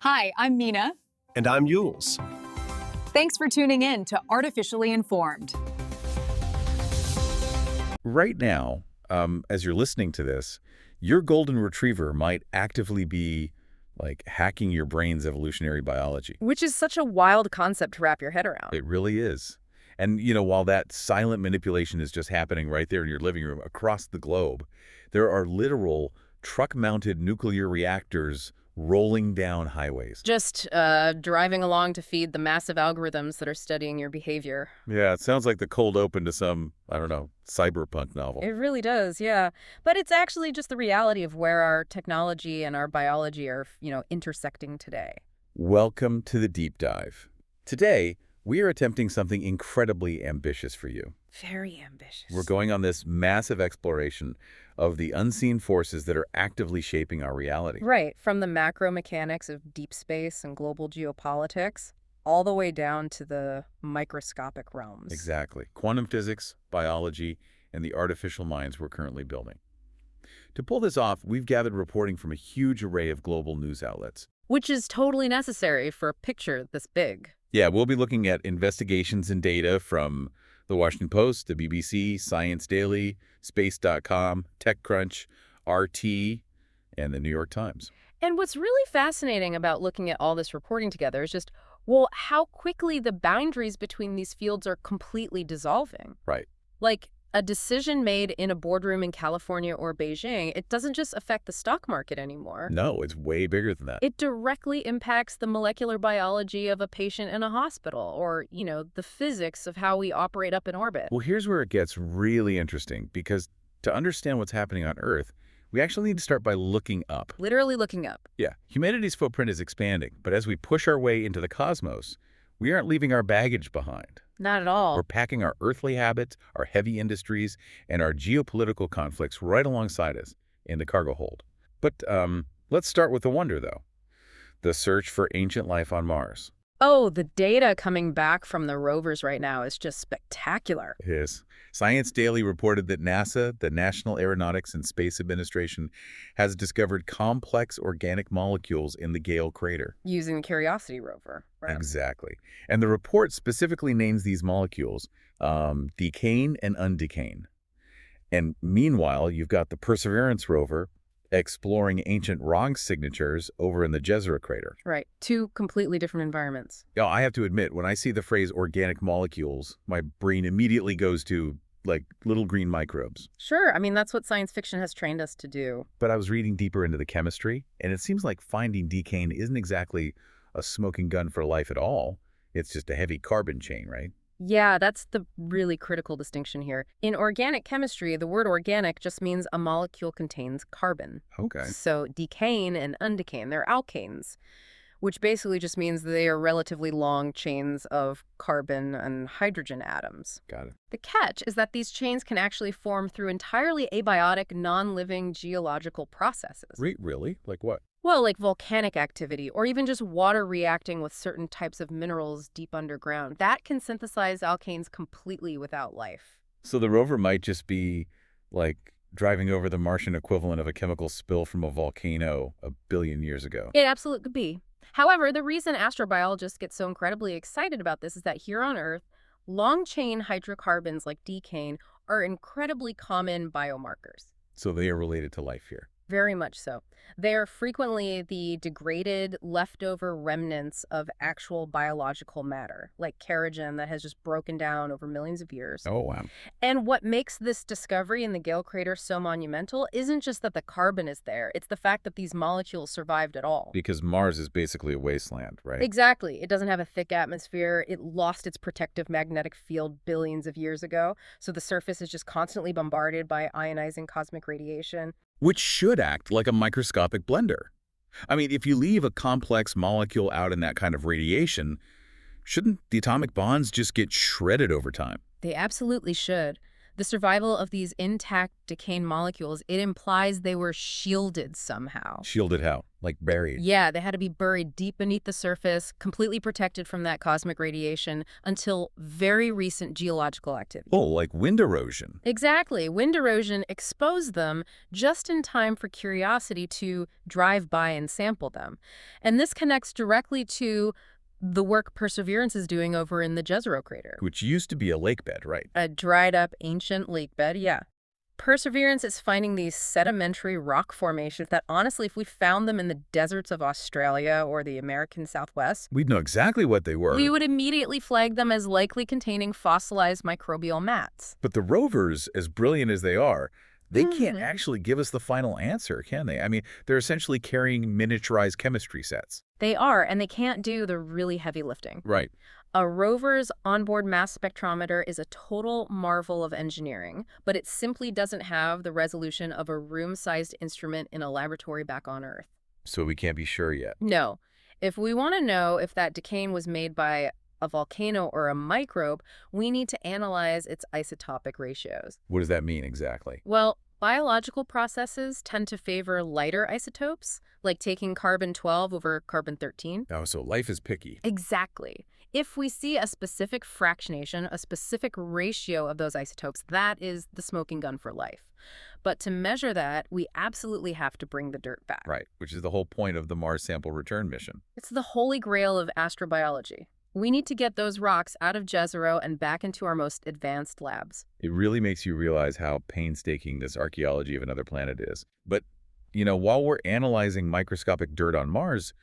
Hi, I'm Mina. And I'm Yules. Thanks for tuning in to Artificially Informed. Right now, as you're listening to this, your golden retriever might actively be like hacking your brain's evolutionary biology. Which is such a wild concept to wrap your head around. It really is. And, while that silent manipulation is just happening right there in your living room across the globe, there are literal truck-mounted nuclear reactors rolling down highways. Just driving along to feed the massive algorithms that are studying your behavior. Yeah, it sounds like the cold open to some, I don't know, cyberpunk novel. It really does, yeah. But it's actually just the reality of where our technology and our biology are, intersecting today. Welcome to the deep dive. Today, we are attempting something incredibly ambitious for you. Very ambitious. We're going on this massive exploration of the unseen forces that are actively shaping our reality. Right, from the macro mechanics of deep space and global geopolitics, all the way down to the microscopic realms. Exactly. Quantum physics, biology, and the artificial minds we're currently building. To pull this off, we've gathered reporting from a huge array of global news outlets. Which is totally necessary for a picture this big. Yeah, we'll be looking at investigations and data from The Washington Post, the BBC, Science Daily, Space.com, TechCrunch, RT, and the New York Times. And what's really fascinating about looking at all this reporting together is just, well, how quickly the boundaries between these fields are completely dissolving. Right. Like, a decision made in a boardroom in California or Beijing, it doesn't just affect the stock market anymore. No, it's way bigger than that. It directly impacts the molecular biology of a patient in a hospital or, the physics of how we operate up in orbit. Well, here's where it gets really interesting, because to understand what's happening on Earth, we actually need to start by looking up. Literally looking up. Yeah, humanity's footprint is expanding, but as we push our way into the cosmos, we aren't leaving our baggage behind. Not at all. We're packing our earthly habits, our heavy industries, and our geopolitical conflicts right alongside us in the cargo hold. But let's start with the wonder, though. The search for ancient life on Mars. Oh, the data coming back from the rovers right now is just spectacular. It is. Science Daily reported that NASA, the National Aeronautics and Space Administration, has discovered complex organic molecules in the Gale crater. Using the Curiosity rover. Right. Exactly. And the report specifically names these molecules decane and undecane. And meanwhile, you've got the Perseverance rover exploring ancient rock signatures over in the Jezero crater. Right. Two completely different environments. Yeah, I have to admit, when I see the phrase organic molecules, my brain immediately goes to, like, little green microbes. Sure. I mean, that's what science fiction has trained us to do. But I was reading deeper into the chemistry, and it seems like finding decane isn't exactly a smoking gun for life at all. It's just a heavy carbon chain, right? Yeah, that's the really critical distinction here. In organic chemistry, the word organic just means a molecule contains carbon. Okay. So decane and undecane, they're alkanes, which basically just means they are relatively long chains of carbon and hydrogen atoms. Got it. The catch is that these chains can actually form through entirely abiotic, non-living geological processes. Really? Like what? Well, like volcanic activity, or even just water reacting with certain types of minerals deep underground. That can synthesize alkanes completely without life. So the rover might just be, like, driving over the Martian equivalent of a chemical spill from a volcano a billion years ago. It absolutely could be. However, the reason astrobiologists get so incredibly excited about this is that here on Earth, long-chain hydrocarbons like decane are incredibly common biomarkers. So they are related to life here. Very much so. They are frequently the degraded, leftover remnants of actual biological matter, like kerogen that has just broken down over millions of years. Oh, wow. And what makes this discovery in the Gale crater so monumental isn't just that the carbon is there, it's the fact that these molecules survived at all. Because Mars is basically a wasteland, right? Exactly. It doesn't have a thick atmosphere. It lost its protective magnetic field billions of years ago, so the surface is just constantly bombarded by ionizing cosmic radiation. Which should act like a microscopic blender. I mean, if you leave a complex molecule out in that kind of radiation, shouldn't the atomic bonds just get shredded over time? They absolutely should. The survival of these intact decaying molecules, it implies they were shielded somehow. Shielded how? Like buried? Yeah, they had to be buried deep beneath the surface, completely protected from that cosmic radiation until very recent geological activity. Oh, like wind erosion. Exactly. Wind erosion exposed them just in time for Curiosity to drive by and sample them. And this connects directly to the work Perseverance is doing over in the Jezero crater. Which used to be a lake bed, right? A dried-up ancient lake bed, yeah. Perseverance is finding these sedimentary rock formations that, honestly, if we found them in the deserts of Australia or the American Southwest, We'd know exactly what they were. we would immediately flag them as likely containing fossilized microbial mats. But the rovers, as brilliant as they are, they can't actually give us the final answer, can they? I mean, they're essentially carrying miniaturized chemistry sets. They are, and they can't do the really heavy lifting. Right. A rover's onboard mass spectrometer is a total marvel of engineering, but it simply doesn't have the resolution of a room-sized instrument in a laboratory back on Earth. So we can't be sure yet. No. If we want to know if that decaying was made by a volcano or a microbe, we need to analyze its isotopic ratios. What does that mean exactly? Well, biological processes tend to favor lighter isotopes, like taking carbon-12 over carbon-13. Oh, so life is picky. Exactly. If we see a specific fractionation, a specific ratio of those isotopes, that is the smoking gun for life. But to measure that, we absolutely have to bring the dirt back. Right, which is the whole point of the Mars sample return mission. It's the holy grail of astrobiology. We need to get those rocks out of Jezero and back into our most advanced labs. It really makes you realize how painstaking this archaeology of another planet is. But, you know, while we're analyzing microscopic dirt on Mars,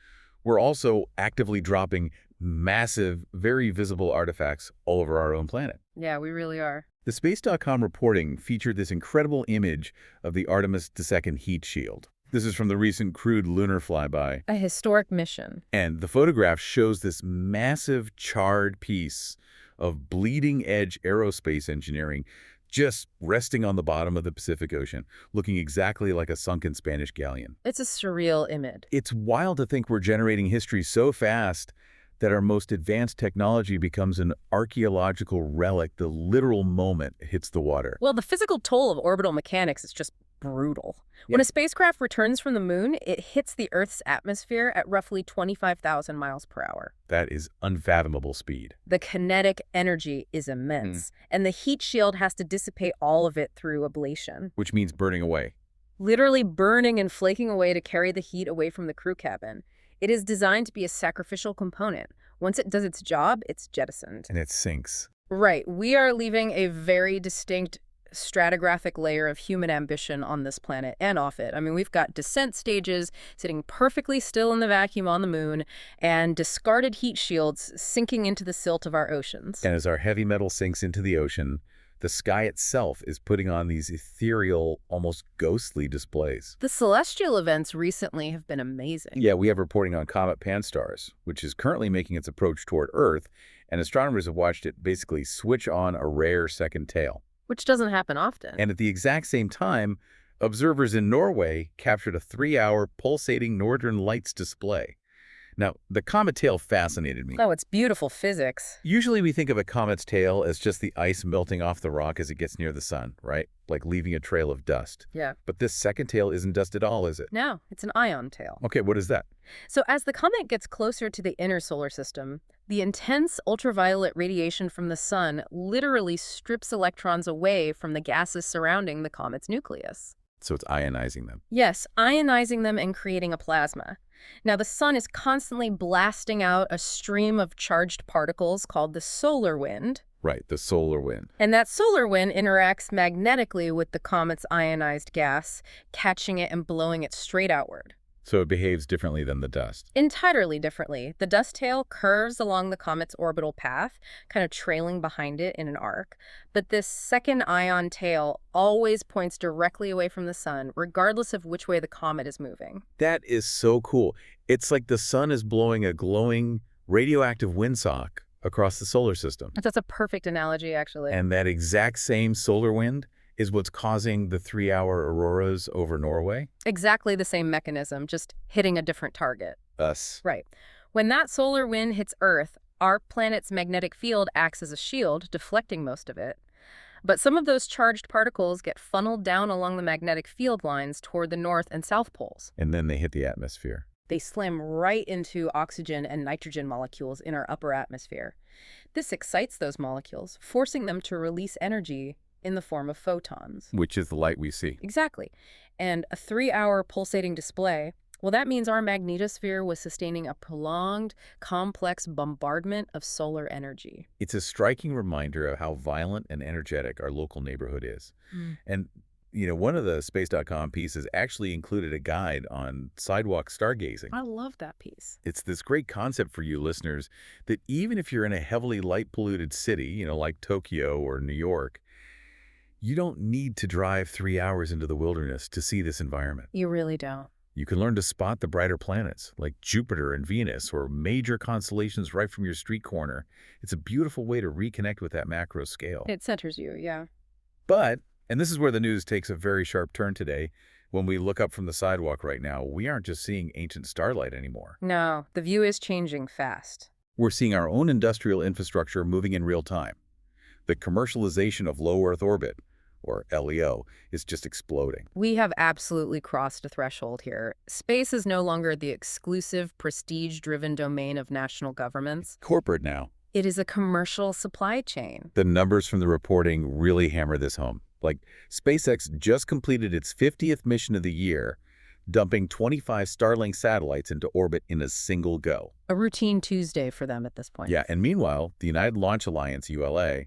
we're also actively dropping massive, very visible artifacts all over our own planet. Yeah, we really are. The Space.com reporting featured this incredible image of the Artemis II heat shield. This is from the recent crewed lunar flyby. A historic mission. And the photograph shows this massive charred piece of bleeding-edge aerospace engineering just resting on the bottom of the Pacific Ocean, looking exactly like a sunken Spanish galleon. It's a surreal image. It's wild to think we're generating history so fast that our most advanced technology becomes an archaeological relic the literal moment it hits the water. Well, the physical toll of orbital mechanics is just brutal. When a spacecraft returns from the moon, it hits the Earth's atmosphere at roughly 25,000 miles per hour. That is unfathomable speed. The kinetic energy is immense, and the heat shield has to dissipate all of it through ablation. Which means burning away. Literally burning and flaking away to carry the heat away from the crew cabin. It is designed to be a sacrificial component. Once it does its job, it's jettisoned. And it sinks. Right. We are leaving a very distinct stratigraphic layer of human ambition on this planet and off it. I mean, we've got descent stages sitting perfectly still in the vacuum on the moon and discarded heat shields sinking into the silt of our oceans. And as our heavy metal sinks into the ocean, the sky itself is putting on these ethereal, almost ghostly displays. The celestial events recently have been amazing. Yeah, we have reporting on Comet Pan-STARRS, which is currently making its approach toward Earth, and astronomers have watched it basically switch on a rare second tail. Which doesn't happen often. And at the exact same time, observers in Norway captured a 3-hour pulsating northern lights display. Now, the comet tail fascinated me. Oh, it's beautiful physics. Usually we think of a comet's tail as just the ice melting off the rock as it gets near the sun, right? Like leaving a trail of dust. Yeah. But this second tail isn't dust at all, is it? No, it's an ion tail. Okay, what is that? So as the comet gets closer to the inner solar system, the intense ultraviolet radiation from the sun literally strips electrons away from the gases surrounding the comet's nucleus. So it's ionizing them. Yes, ionizing them and creating a plasma. Now, the sun is constantly blasting out a stream of charged particles called the solar wind. Right, the solar wind. And that solar wind interacts magnetically with the comet's ionized gas, catching it and blowing it straight outward. So it behaves differently than the dust. Entirely differently. The dust tail curves along the comet's orbital path, kind of trailing behind it in an arc. But this second ion tail always points directly away from the sun, regardless of which way the comet is moving. That is so cool. It's like the sun is blowing a glowing radioactive windsock across the solar system. That's a perfect analogy, actually. And that exact same solar wind is what's causing the 3-hour auroras over Norway? Exactly the same mechanism, just hitting a different target. Us. Right. When that solar wind hits Earth, our planet's magnetic field acts as a shield, deflecting most of it. But some of those charged particles get funneled down along the magnetic field lines toward the north and south poles. And then they hit the atmosphere. They slam right into oxygen and nitrogen molecules in our upper atmosphere. This excites those molecules, forcing them to release energy in the form of photons. Which is the light we see. Exactly. And a 3-hour pulsating display, well, that means our magnetosphere was sustaining a prolonged, complex bombardment of solar energy. It's a striking reminder of how violent and energetic our local neighborhood is. And, one of the Space.com pieces actually included a guide on sidewalk stargazing. I love that piece. It's this great concept for you listeners that even if you're in a heavily light-polluted city, like Tokyo or New York, you don't need to drive 3 hours into the wilderness to see this environment. You really don't. You can learn to spot the brighter planets like Jupiter and Venus or major constellations right from your street corner. It's a beautiful way to reconnect with that macro scale. It centers you, yeah. But, and this is where the news takes a very sharp turn today, when we look up from the sidewalk right now, we aren't just seeing ancient starlight anymore. No, the view is changing fast. We're seeing our own industrial infrastructure moving in real time. The commercialization of low Earth orbit, or LEO, is just exploding. We have absolutely crossed a threshold here. Space is no longer the exclusive, prestige-driven domain of national governments. Corporate now. It is a commercial supply chain. The numbers from the reporting really hammer this home. Like, SpaceX just completed its 50th mission of the year, dumping 25 Starlink satellites into orbit in a single go. A routine Tuesday for them at this point. Yeah, and meanwhile, the United Launch Alliance, ULA,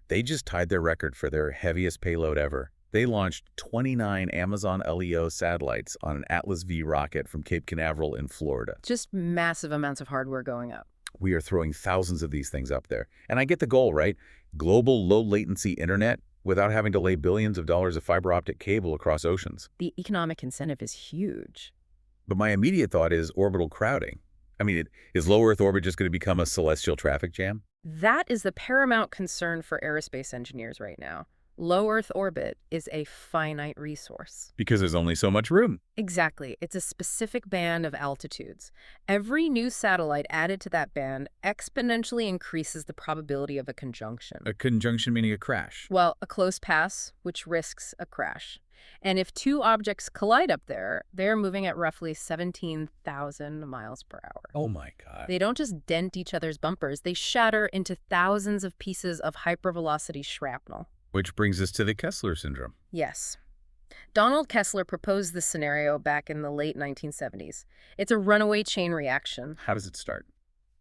they just tied their record for their heaviest payload ever. They launched 29 Amazon LEO satellites on an Atlas V rocket from Cape Canaveral in Florida. Just massive amounts of hardware going up. We are throwing thousands of these things up there. And I get the goal, right? Global low-latency internet without having to lay billions of dollars of fiber optic cable across oceans. The economic incentive is huge. But my immediate thought is orbital crowding. I mean, is low Earth orbit just going to become a celestial traffic jam? That is the paramount concern for aerospace engineers right now. Low Earth orbit is a finite resource. Because there's only so much room. Exactly. It's a specific band of altitudes. Every new satellite added to that band exponentially increases the probability of a conjunction. A conjunction meaning a crash. Well, a close pass, which risks a crash. And if two objects collide up there, they're moving at roughly 17,000 miles per hour. Oh my God. They don't just dent each other's bumpers, they shatter into thousands of pieces of hypervelocity shrapnel. Which brings us to the Kessler syndrome. Yes. Donald Kessler proposed this scenario back in the late 1970s. It's a runaway chain reaction. How does it start?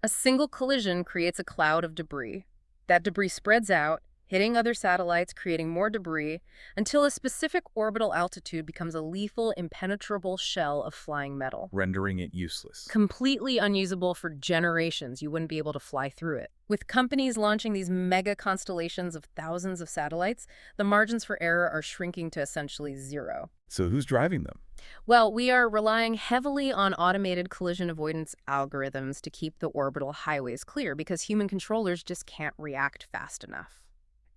A single collision creates a cloud of debris. That debris spreads out, hitting other satellites, creating more debris, until a specific orbital altitude becomes a lethal, impenetrable shell of flying metal. Rendering it useless. Completely unusable for generations. You wouldn't be able to fly through it. With companies launching these mega constellations of thousands of satellites, the margins for error are shrinking to essentially zero. So who's driving them? Well, we are relying heavily on automated collision avoidance algorithms to keep the orbital highways clear because human controllers just can't react fast enough.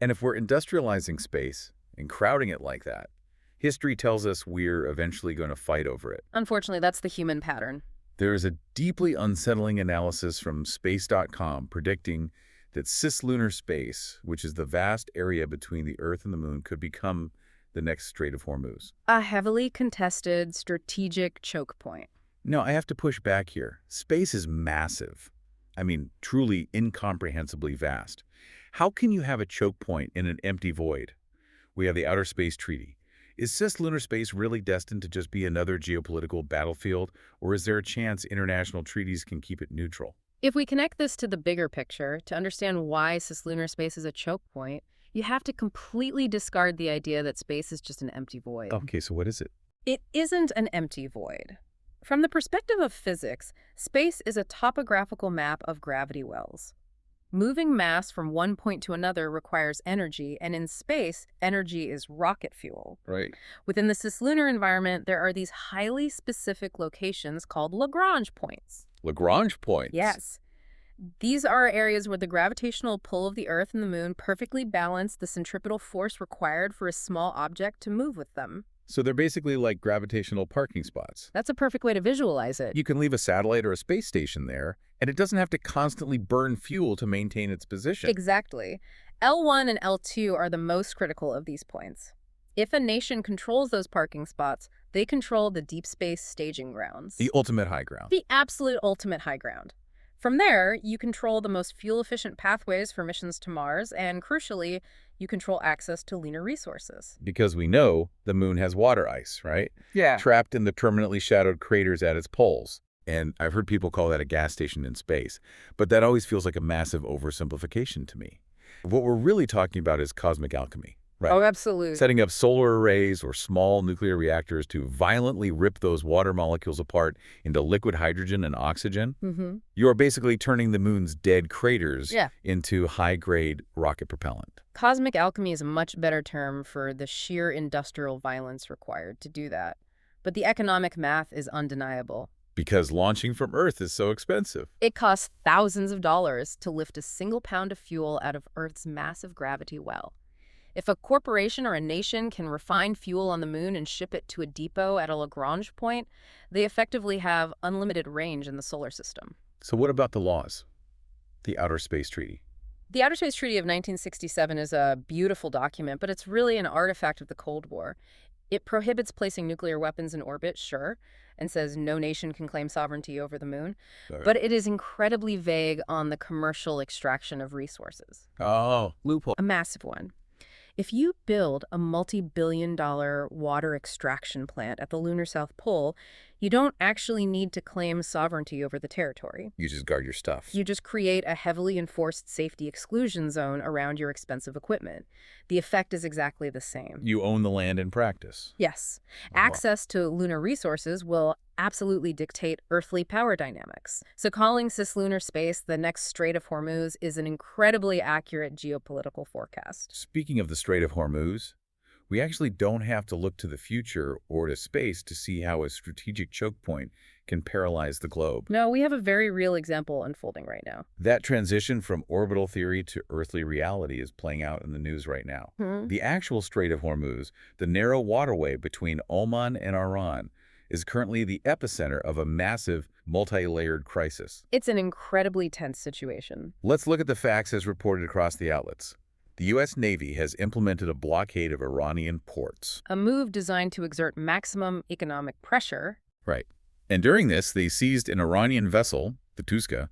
And if we're industrializing space and crowding it like that, history tells us we're eventually going to fight over it. Unfortunately, that's the human pattern. There is a deeply unsettling analysis from Space.com predicting that cislunar space, which is the vast area between the Earth and the Moon, could become the next Strait of Hormuz. A heavily contested strategic choke point. Now, I have to push back here. Space is massive. I mean, truly incomprehensibly vast. How can you have a choke point in an empty void? We have the Outer Space Treaty. Is cislunar space really destined to just be another geopolitical battlefield, or is there a chance international treaties can keep it neutral? If we connect this to the bigger picture, to understand why cislunar space is a choke point, you have to completely discard the idea that space is just an empty void. Okay, so what is it? It isn't an empty void. From the perspective of physics, space is a topographical map of gravity wells. Moving mass from one point to another requires energy, and in space, energy is rocket fuel. Right. Within the cislunar environment, there are these highly specific locations called Lagrange points. Lagrange points? Yes. These are areas where the gravitational pull of the Earth and the Moon perfectly balance the centripetal force required for a small object to move with them. So they're basically like gravitational parking spots. That's a perfect way to visualize it. You can leave a satellite or a space station there, and it doesn't have to constantly burn fuel to maintain its position. Exactly. L1 and L2 are the most critical of these points. If a nation controls those parking spots, they control the deep space staging grounds. The ultimate high ground. The absolute ultimate high ground. From there, you control the most fuel-efficient pathways for missions to Mars, and crucially, you control access to lunar resources. Because we know the moon has water ice, right? Yeah. Trapped in the permanently shadowed craters at its poles. And I've heard people call that a gas station in space. But that always feels like a massive oversimplification to me. What we're really talking about is cosmic alchemy. Right. Oh, absolutely. Setting up solar arrays or small nuclear reactors to violently rip those water molecules apart into liquid hydrogen and oxygen. You are basically turning the moon's dead craters into high-grade rocket propellant. Cosmic alchemy is a much better term for the sheer industrial violence required to do that. But the economic math is undeniable. Because launching from Earth is so expensive. It costs thousands of dollars to lift a single pound of fuel out of Earth's massive gravity well. If a corporation or a nation can refine fuel on the moon and ship it to a depot at a Lagrange point, they effectively have unlimited range in the solar system. So what about the laws? The Outer Space Treaty? The Outer Space Treaty of 1967 is a beautiful document, but it's really an artifact of the Cold War. It prohibits placing nuclear weapons in orbit, sure, and says no nation can claim sovereignty over the moon, but it is incredibly vague on the commercial extraction of resources. Oh, loophole. A massive one. If you build a multi-billion-dollar water extraction plant at the lunar South Pole, you don't actually need to claim sovereignty over the territory. You just guard your stuff. You just create a heavily enforced safety exclusion zone around your expensive equipment. The effect is exactly the same. You own the land in practice. Yes. Access to lunar resources will absolutely dictate earthly power dynamics. So calling cislunar space the next Strait of Hormuz is an incredibly accurate geopolitical forecast. Speaking of the Strait of Hormuz, we actually don't have to look to the future or to space to see how a strategic choke point can paralyze the globe. No, we have a very real example unfolding right now. That transition from orbital theory to earthly reality is playing out in the news right now. The actual Strait of Hormuz, the narrow waterway between Oman and Iran, is currently the epicenter of a massive, multi-layered crisis. It's an incredibly tense situation. Let's look at the facts as reported across the outlets. The U.S. Navy has implemented a blockade of Iranian ports. A move designed to exert maximum economic pressure. Right. And during this, they seized an Iranian vessel, the Tuska,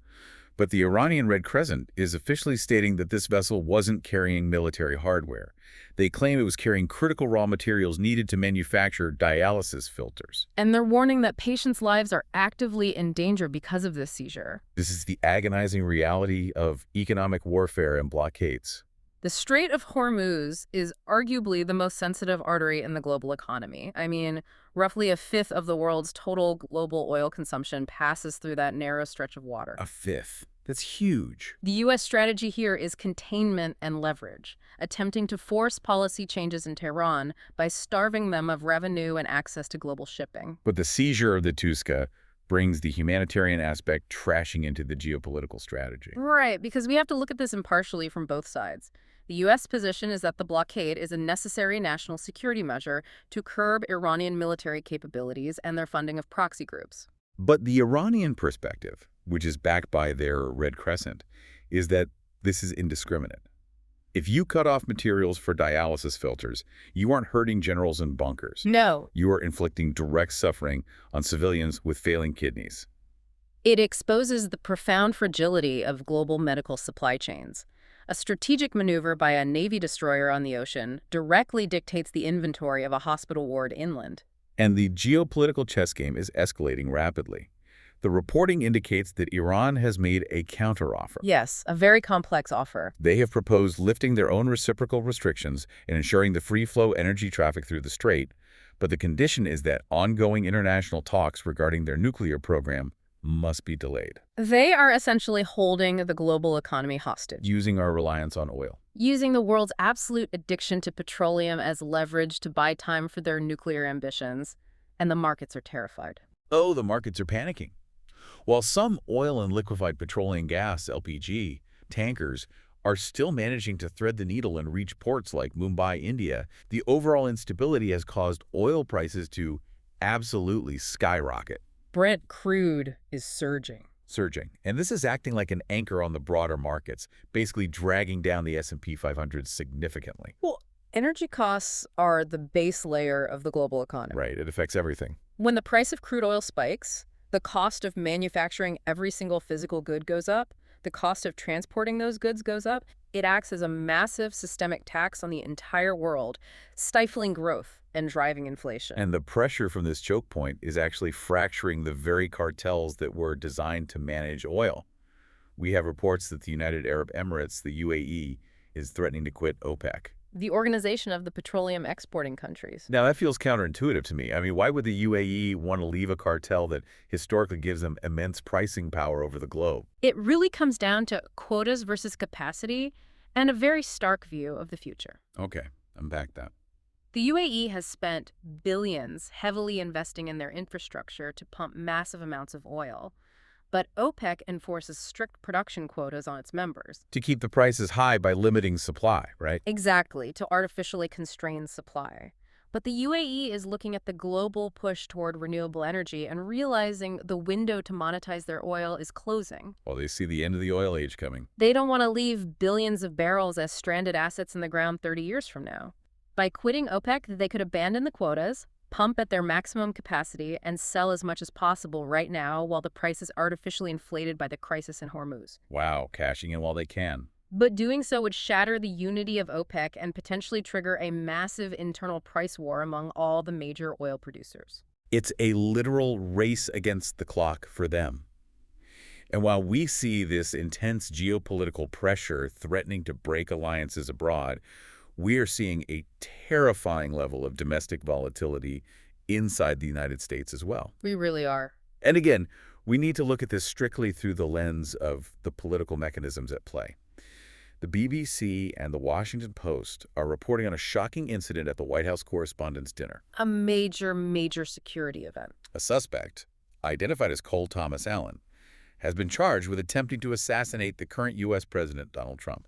but the Iranian Red Crescent is officially stating that this vessel wasn't carrying military hardware. They claim it was carrying critical raw materials needed to manufacture dialysis filters. And they're warning that patients' lives are actively in danger because of this seizure. This is the agonizing reality of economic warfare and blockades. The Strait of Hormuz is arguably the most sensitive artery in the global economy. I mean, roughly a fifth of the world's total global oil consumption passes through that narrow stretch of water. A fifth. That's huge. The U.S. strategy here is containment and leverage, attempting to force policy changes in Tehran by starving them of revenue and access to global shipping. But the seizure of the Tuska brings the humanitarian aspect trashing into the geopolitical strategy. Right, because we have to look at this impartially from both sides. The U.S. position is that the blockade is a necessary national security measure to curb Iranian military capabilities and their funding of proxy groups. But the Iranian perspective, which is backed by their Red Crescent, is that this is indiscriminate. If you cut off materials for dialysis filters, you aren't hurting generals in bunkers. No. You are inflicting direct suffering on civilians with failing kidneys. It exposes the profound fragility of global medical supply chains. A strategic maneuver by a Navy destroyer on the ocean directly dictates the inventory of a hospital ward inland. And the geopolitical chess game is escalating rapidly. The reporting indicates that Iran has made a counteroffer. Yes, a very complex offer. They have proposed lifting their own reciprocal restrictions and ensuring the free-flow energy traffic through the Strait, but the condition is that ongoing international talks regarding their nuclear program must be delayed. They are essentially holding the global economy hostage. Using our reliance on oil. Using the world's absolute addiction to petroleum as leverage to buy time for their nuclear ambitions. And the markets are terrified. Oh, the markets are panicking. While some oil and liquefied petroleum gas, LPG, tankers are still managing to thread the needle and reach ports like Mumbai, India, the overall instability has caused oil prices to absolutely skyrocket. Brent crude is surging. And this is acting like an anchor on the broader markets, basically dragging down the S&P 500 significantly. Well, energy costs are the base layer of the global economy. Right, it affects everything. When the price of crude oil spikes, the cost of manufacturing every single physical good goes up. The cost of transporting those goods goes up. It acts as a massive systemic tax on the entire world, stifling growth and driving inflation. And the pressure from this choke point is actually fracturing the very cartels that were designed to manage oil. We have reports that the United Arab Emirates, the UAE, is threatening to quit OPEC. The organization of the petroleum exporting countries. Now, that feels counterintuitive to me. I mean, why would the UAE want to leave a cartel that historically gives them immense pricing power over the globe? It really comes down to quotas versus capacity and a very stark view of the future. Okay, unpack that. The UAE has spent billions heavily investing in their infrastructure to pump massive amounts of oil. But OPEC enforces strict production quotas on its members. To keep the prices high by limiting supply, right? Exactly, to artificially constrain supply. But the UAE is looking at the global push toward renewable energy and realizing the window to monetize their oil is closing. Well, they see the end of the oil age coming. They don't want to leave billions of barrels as stranded assets in the ground 30 years from now. By quitting OPEC, they could abandon the quotas, pump at their maximum capacity, and sell as much as possible right now while the price is artificially inflated by the crisis in Hormuz. Wow, cashing in while they can. But doing so would shatter the unity of OPEC and potentially trigger a massive internal price war among all the major oil producers. It's a literal race against the clock for them. And while we see this intense geopolitical pressure threatening to break alliances abroad, we are seeing a terrifying level of domestic volatility inside the United States as well. We really are. And again, we need to look at this strictly through the lens of the political mechanisms at play. The BBC and the Washington Post are reporting on a shocking incident at the White House Correspondents' Dinner. A major security event. A suspect, identified as Cole Thomas Allen, has been charged with attempting to assassinate the current U.S. President Donald Trump.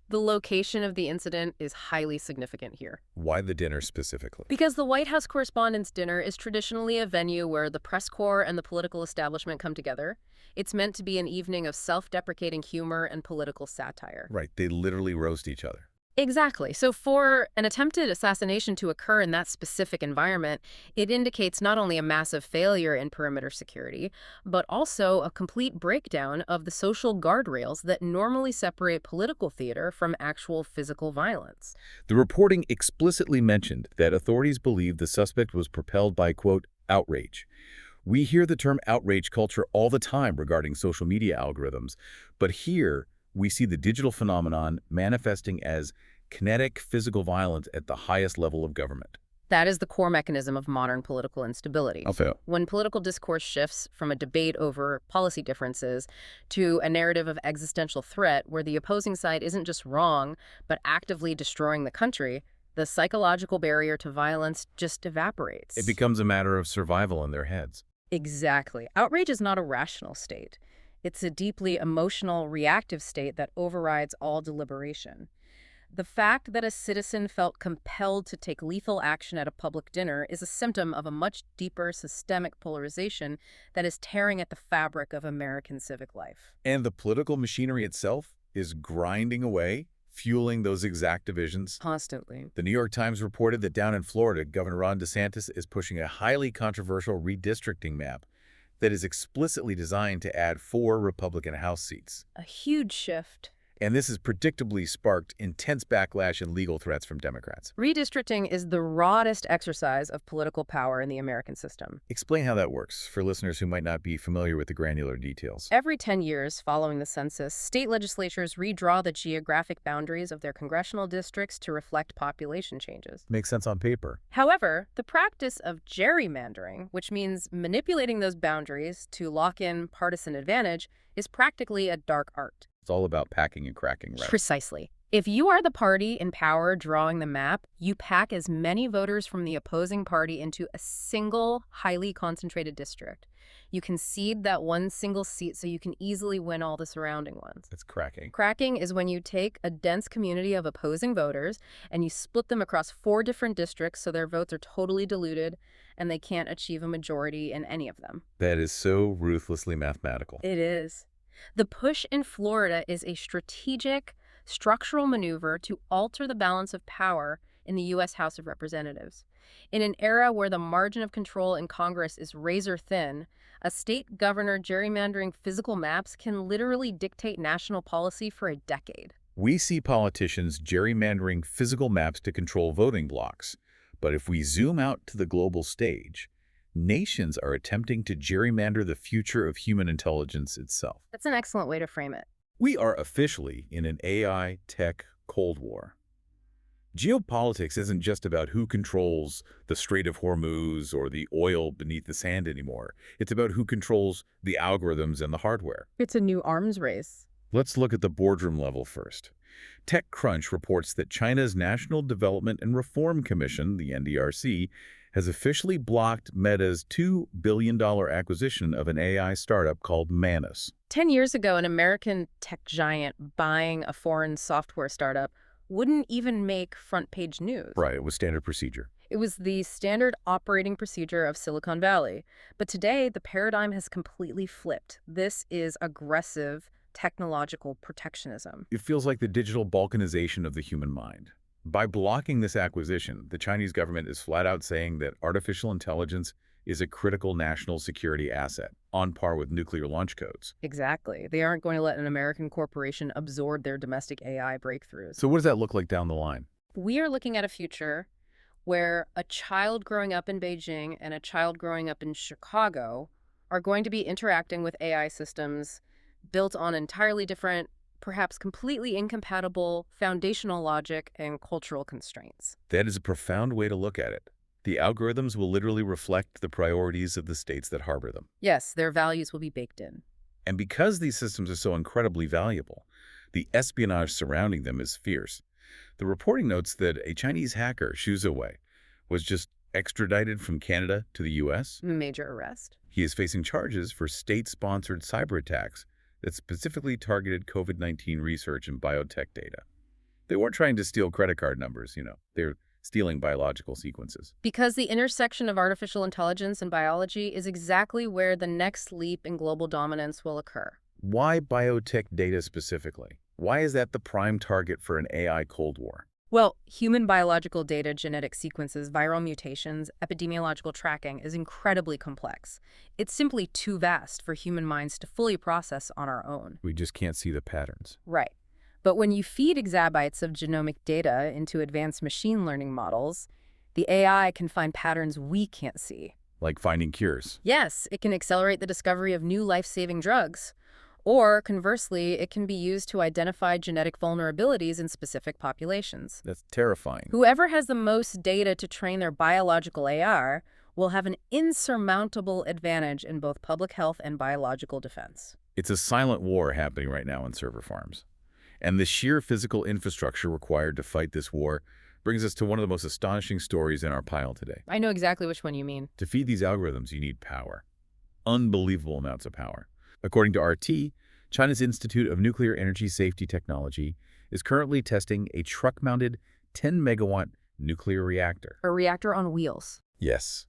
The location of the incident is highly significant here. Why the dinner specifically? Because the White House Correspondents' Dinner is traditionally a venue where the press corps and the political establishment come together. It's meant to be an evening of self-deprecating humor and political satire. Right, they literally roast each other. Exactly. So for an attempted assassination to occur in that specific environment, it indicates not only a massive failure in perimeter security, but also a complete breakdown of the social guardrails that normally separate political theater from actual physical violence. The reporting explicitly mentioned that authorities believe the suspect was propelled by, quote, outrage. We hear the term outrage culture all the time regarding social media algorithms, but here we see the digital phenomenon manifesting as kinetic physical violence at the highest level of government. That is the core mechanism of modern political instability. When political discourse shifts from a debate over policy differences to a narrative of existential threat where the opposing side isn't just wrong, but actively destroying the country, the psychological barrier to violence just evaporates. It becomes a matter of survival in their heads. Exactly. Outrage is not a rational state. It's a deeply emotional, reactive state that overrides all deliberation. The fact that a citizen felt compelled to take lethal action at a public dinner is a symptom of a much deeper systemic polarization that is tearing at the fabric of American civic life. And the political machinery itself is grinding away, fueling those exact divisions. Constantly. The New York Times reported that down in Florida, Governor Ron DeSantis is pushing a highly controversial redistricting map that is explicitly designed to add 4 Republican House seats. A huge shift. And this has predictably sparked intense backlash and legal threats from Democrats. Redistricting is the rawest exercise of political power in the American system. Explain how that works for listeners who might not be familiar with the granular details. Every 10 years following the census, state legislatures redraw the geographic boundaries of their congressional districts to reflect population changes. Makes sense on paper. However, the practice of gerrymandering, which means manipulating those boundaries to lock in partisan advantage, is practically a dark art. It's all about packing and cracking, right? Precisely. If you are the party in power drawing the map, you pack as many voters from the opposing party into a single, highly concentrated district. You concede that one single seat so you can easily win all the surrounding ones. That's cracking. Cracking is when you take a dense community of opposing voters and you split them across 4 different districts so their votes are totally diluted and they can't achieve a majority in any of them. That is so ruthlessly mathematical. It is. The push in Florida is a strategic, structural maneuver to alter the balance of power in the U.S. House of Representatives. In an era where the margin of control in Congress is razor thin, a state governor gerrymandering physical maps can literally dictate national policy for a decade. We see politicians gerrymandering physical maps to control voting blocks. But if we zoom out to the global stage, nations are attempting to gerrymander the future of human intelligence itself. That's an excellent way to frame it. We are officially in an AI tech Cold War. Geopolitics isn't just about who controls the Strait of Hormuz or the oil beneath the sand anymore. It's about who controls the algorithms and the hardware. It's a new arms race. Let's look at the boardroom level first. TechCrunch reports that China's National Development and Reform Commission, the NDRC, has officially blocked Meta's $2 billion acquisition of an AI startup called Manus. 10 years ago, an American tech giant buying a foreign software startup wouldn't even make front-page news. Right, it was standard procedure. It was the standard operating procedure of Silicon Valley. But today, the paradigm has completely flipped. This is aggressive technological protectionism. It feels like the digital balkanization of the human mind. By blocking this acquisition, the Chinese government is flat out saying that artificial intelligence is a critical national security asset, on par with nuclear launch codes. Exactly. They aren't going to let an American corporation absorb their domestic AI breakthroughs. So what does that look like down the line? We are looking at a future where a child growing up in Beijing and a child growing up in Chicago are going to be interacting with AI systems built on entirely different, perhaps completely incompatible foundational logic and cultural constraints. That is a profound way to look at it. The algorithms will literally reflect the priorities of the states that harbor them. Yes, their values will be baked in. And because these systems are so incredibly valuable, the espionage surrounding them is fierce. The reporting notes that a Chinese hacker, Xu Ziwei, was just extradited from Canada to the U.S. Major arrest. He is facing charges for state-sponsored cyber attacks that specifically targeted COVID-19 research and biotech data. They weren't trying to steal credit card numbers, They're stealing biological sequences. Because the intersection of artificial intelligence and biology is exactly where the next leap in global dominance will occur. Why biotech data specifically? Why is that the prime target for an AI Cold War? Well, human biological data, genetic sequences, viral mutations, epidemiological tracking is incredibly complex. It's simply too vast for human minds to fully process on our own. We just can't see the patterns. Right. But when you feed exabytes of genomic data into advanced machine learning models, the AI can find patterns we can't see. Like finding cures. Yes, it can accelerate the discovery of new life-saving drugs. Or, conversely, it can be used to identify genetic vulnerabilities in specific populations. That's terrifying. Whoever has the most data to train their biological AI will have an insurmountable advantage in both public health and biological defense. It's a silent war happening right now on server farms. And the sheer physical infrastructure required to fight this war brings us to one of the most astonishing stories in our pile today. I know exactly which one you mean. To feed these algorithms, you need power. Unbelievable amounts of power. According to RT, China's Institute of Nuclear Energy Safety Technology is currently testing a truck-mounted 10-megawatt nuclear reactor. A reactor on wheels. Yes.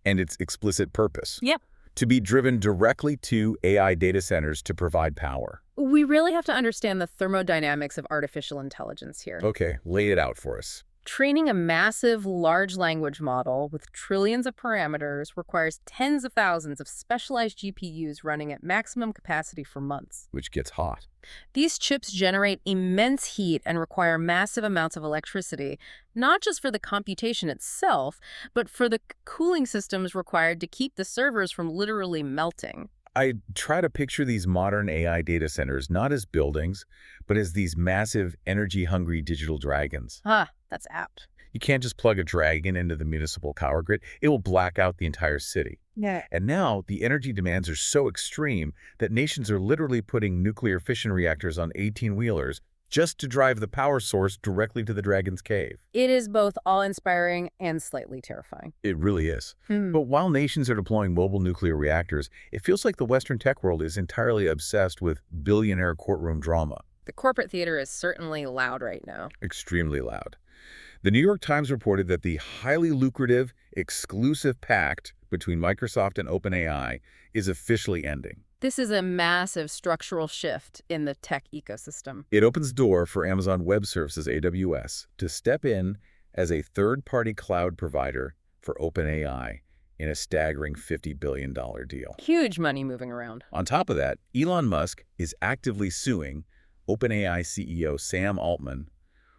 And its explicit purpose. Yep. To be driven directly to AI data centers to provide power. We really have to understand the thermodynamics of artificial intelligence here. Okay, lay it out for us. Training a massive large language model with trillions of parameters requires tens of thousands of specialized GPUs running at maximum capacity for months. Which gets hot. These chips generate immense heat and require massive amounts of electricity, not just for the computation itself, but for the cooling systems required to keep the servers from literally melting. I try to picture these modern AI data centers not as buildings, but as these massive, energy-hungry digital dragons. That's apt. You can't just plug a dragon into the municipal power grid. It will black out the entire city. Yeah. And now the energy demands are so extreme that nations are literally putting nuclear fission reactors on 18-wheelers just to drive the power source directly to the dragon's cave. It is both awe-inspiring and slightly terrifying. It really is. But while nations are deploying mobile nuclear reactors, it feels like the Western tech world is entirely obsessed with billionaire courtroom drama. The corporate theater is certainly loud right now. Extremely loud. The New York Times reported that the highly lucrative, exclusive pact between Microsoft and OpenAI is officially ending. This is a massive structural shift in the tech ecosystem. It opens the door for Amazon Web Services, AWS, to step in as a third-party cloud provider for OpenAI in a staggering $50 billion deal. Huge money moving around. On top of that, Elon Musk is actively suing OpenAI CEO Sam Altman,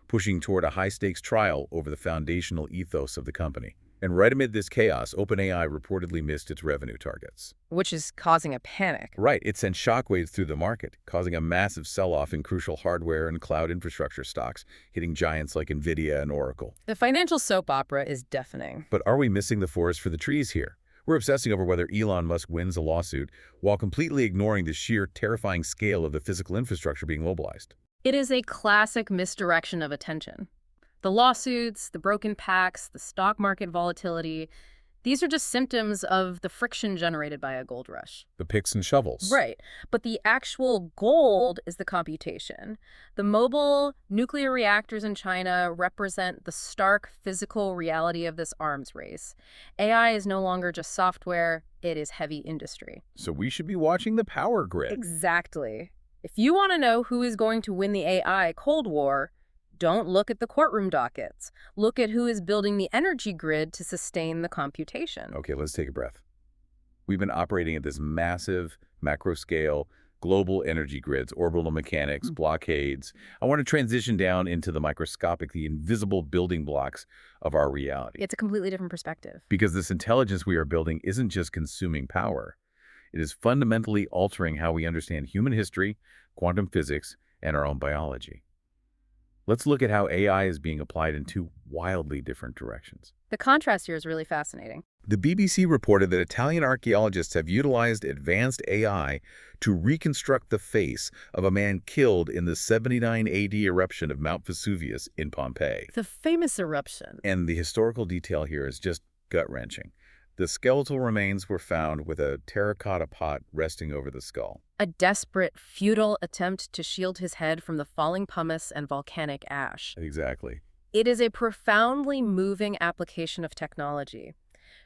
pushing toward a high-stakes trial over the foundational ethos of the company. And right amid this chaos, OpenAI reportedly missed its revenue targets. Which is causing a panic. Right, it sent shockwaves through the market, causing a massive sell-off in crucial hardware and cloud infrastructure stocks, hitting giants like NVIDIA and Oracle. The financial soap opera is deafening. But are we missing the forest for the trees here? We're obsessing over whether Elon Musk wins a lawsuit while completely ignoring the sheer terrifying scale of the physical infrastructure being mobilized. It is a classic misdirection of attention. The lawsuits, the broken pacts, the stock market volatility, these are just symptoms of the friction generated by a gold rush. The picks and shovels. Right. But the actual gold is the computation. The mobile nuclear reactors in China represent the stark physical reality of this arms race. AI is no longer just software, it is heavy industry. So we should be watching the power grid. Exactly. If you want to know who is going to win the AI Cold War, don't look at the courtroom dockets. Look at who is building the energy grid to sustain the computation. Okay, let's take a breath. We've been operating at this massive, macro-scale, global energy grids, orbital mechanics, blockades. I want to transition down into the microscopic, the invisible building blocks of our reality. It's a completely different perspective. Because this intelligence we are building isn't just consuming power. It is fundamentally altering how we understand human history, quantum physics, and our own biology. Let's look at how AI is being applied in two wildly different directions. The contrast here is really fascinating. The BBC reported that Italian archaeologists have utilized advanced AI to reconstruct the face of a man killed in the 79 AD eruption of Mount Vesuvius in Pompeii. The famous eruption. And the historical detail here is just gut-wrenching. The skeletal remains were found with a terracotta pot resting over the skull. A desperate, futile attempt to shield his head from the falling pumice and volcanic ash. Exactly. It is a profoundly moving application of technology.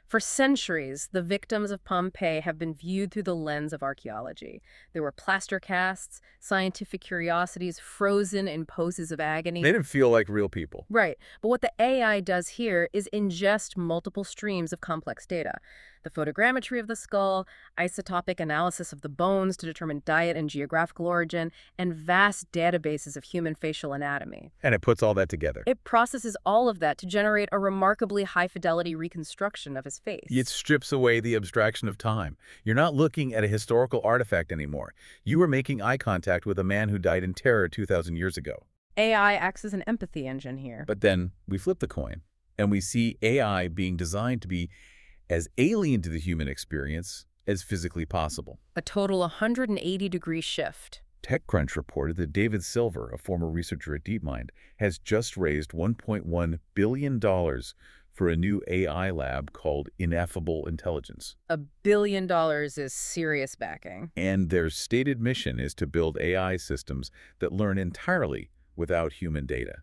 For centuries, the victims of Pompeii have been viewed through the lens of archaeology. There were plaster casts, scientific curiosities frozen in poses of agony. They didn't feel like real people. Right. But what the AI does here is ingest multiple streams of complex data. The photogrammetry of the skull, isotopic analysis of the bones to determine diet and geographical origin, and vast databases of human facial anatomy. And it puts all that together. It processes all of that to generate a remarkably high-fidelity reconstruction of his face. It strips away the abstraction of time. You're not looking at a historical artifact anymore. You are making eye contact with a man who died in terror 2,000 years ago. AI acts as an empathy engine here. But then we flip the coin, and we see AI being designed to be as alien to the human experience as physically possible. A total 180-degree shift. TechCrunch reported that David Silver, a former researcher at DeepMind, has just raised $1.1 billion for a new AI lab called Ineffable Intelligence. $1 billion is serious backing. And their stated mission is to build AI systems that learn entirely without human data.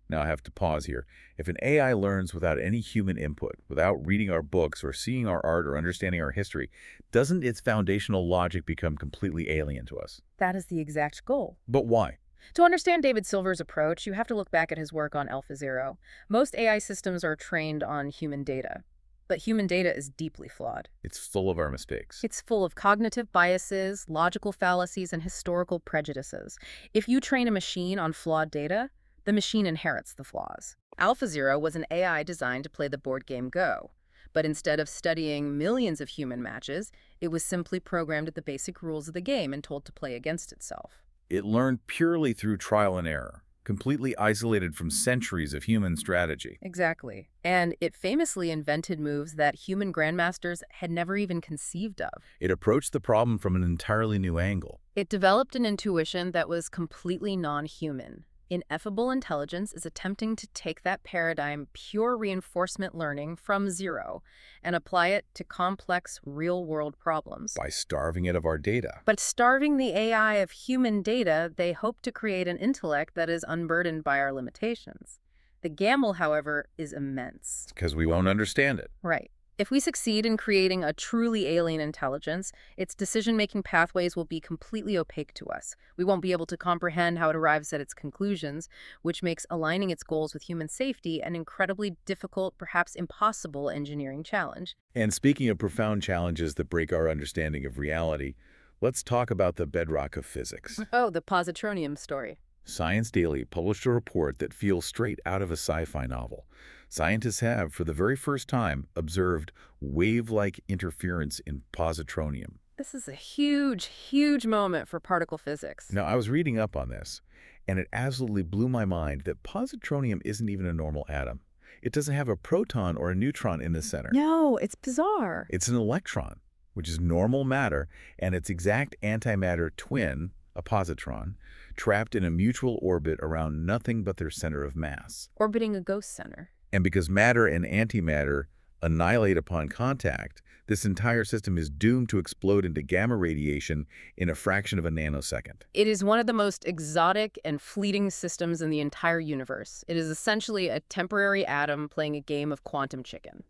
Now I have to pause here. If an AI learns without any human input, without reading our books or seeing our art or understanding our history, doesn't its foundational logic become completely alien to us? That is the exact goal. But why? To understand David Silver's approach, you have to look back at his work on AlphaZero. Most AI systems are trained on human data, but human data is deeply flawed. It's full of our mistakes. It's full of cognitive biases, logical fallacies, and historical prejudices. If you train a machine on flawed data, the machine inherits the flaws. AlphaZero was an AI designed to play the board game Go, but instead of studying millions of human matches, it was simply programmed at the basic rules of the game and told to play against itself. It learned purely through trial and error, completely isolated from centuries of human strategy. Exactly. And it famously invented moves that human grandmasters had never even conceived of. It approached the problem from an entirely new angle. It developed an intuition that was completely non-human. Ineffable intelligence is attempting to take that paradigm, pure reinforcement learning, from zero and apply it to complex, real-world problems. By starving it of our data. But starving the AI of human data, they hope to create an intellect that is unburdened by our limitations. The gamble, however, is immense. Because we won't understand it. Right. If we succeed in creating a truly alien intelligence, its decision-making pathways will be completely opaque to us. We won't be able to comprehend how it arrives at its conclusions, which makes aligning its goals with human safety an incredibly difficult, perhaps impossible engineering challenge. And speaking of profound challenges that break our understanding of reality, let's talk about the bedrock of physics. Oh, the Positronium story. Science Daily published a report that feels straight out of a sci-fi novel. Scientists have, for the very first time, observed wave-like interference in positronium. This is a huge, huge moment for particle physics. Now, I was reading up on this, and it absolutely blew my mind that positronium isn't even a normal atom. It doesn't have a proton or a neutron in the center. No, it's bizarre. It's an electron, which is normal matter, and its exact antimatter twin, a positron, trapped in a mutual orbit around nothing but their center of mass. Orbiting a ghost center. And because matter and antimatter annihilate upon contact, this entire system is doomed to explode into gamma radiation in a fraction of a nanosecond. It is one of the most exotic and fleeting systems in the entire universe. It is essentially a temporary atom playing a game of quantum chicken.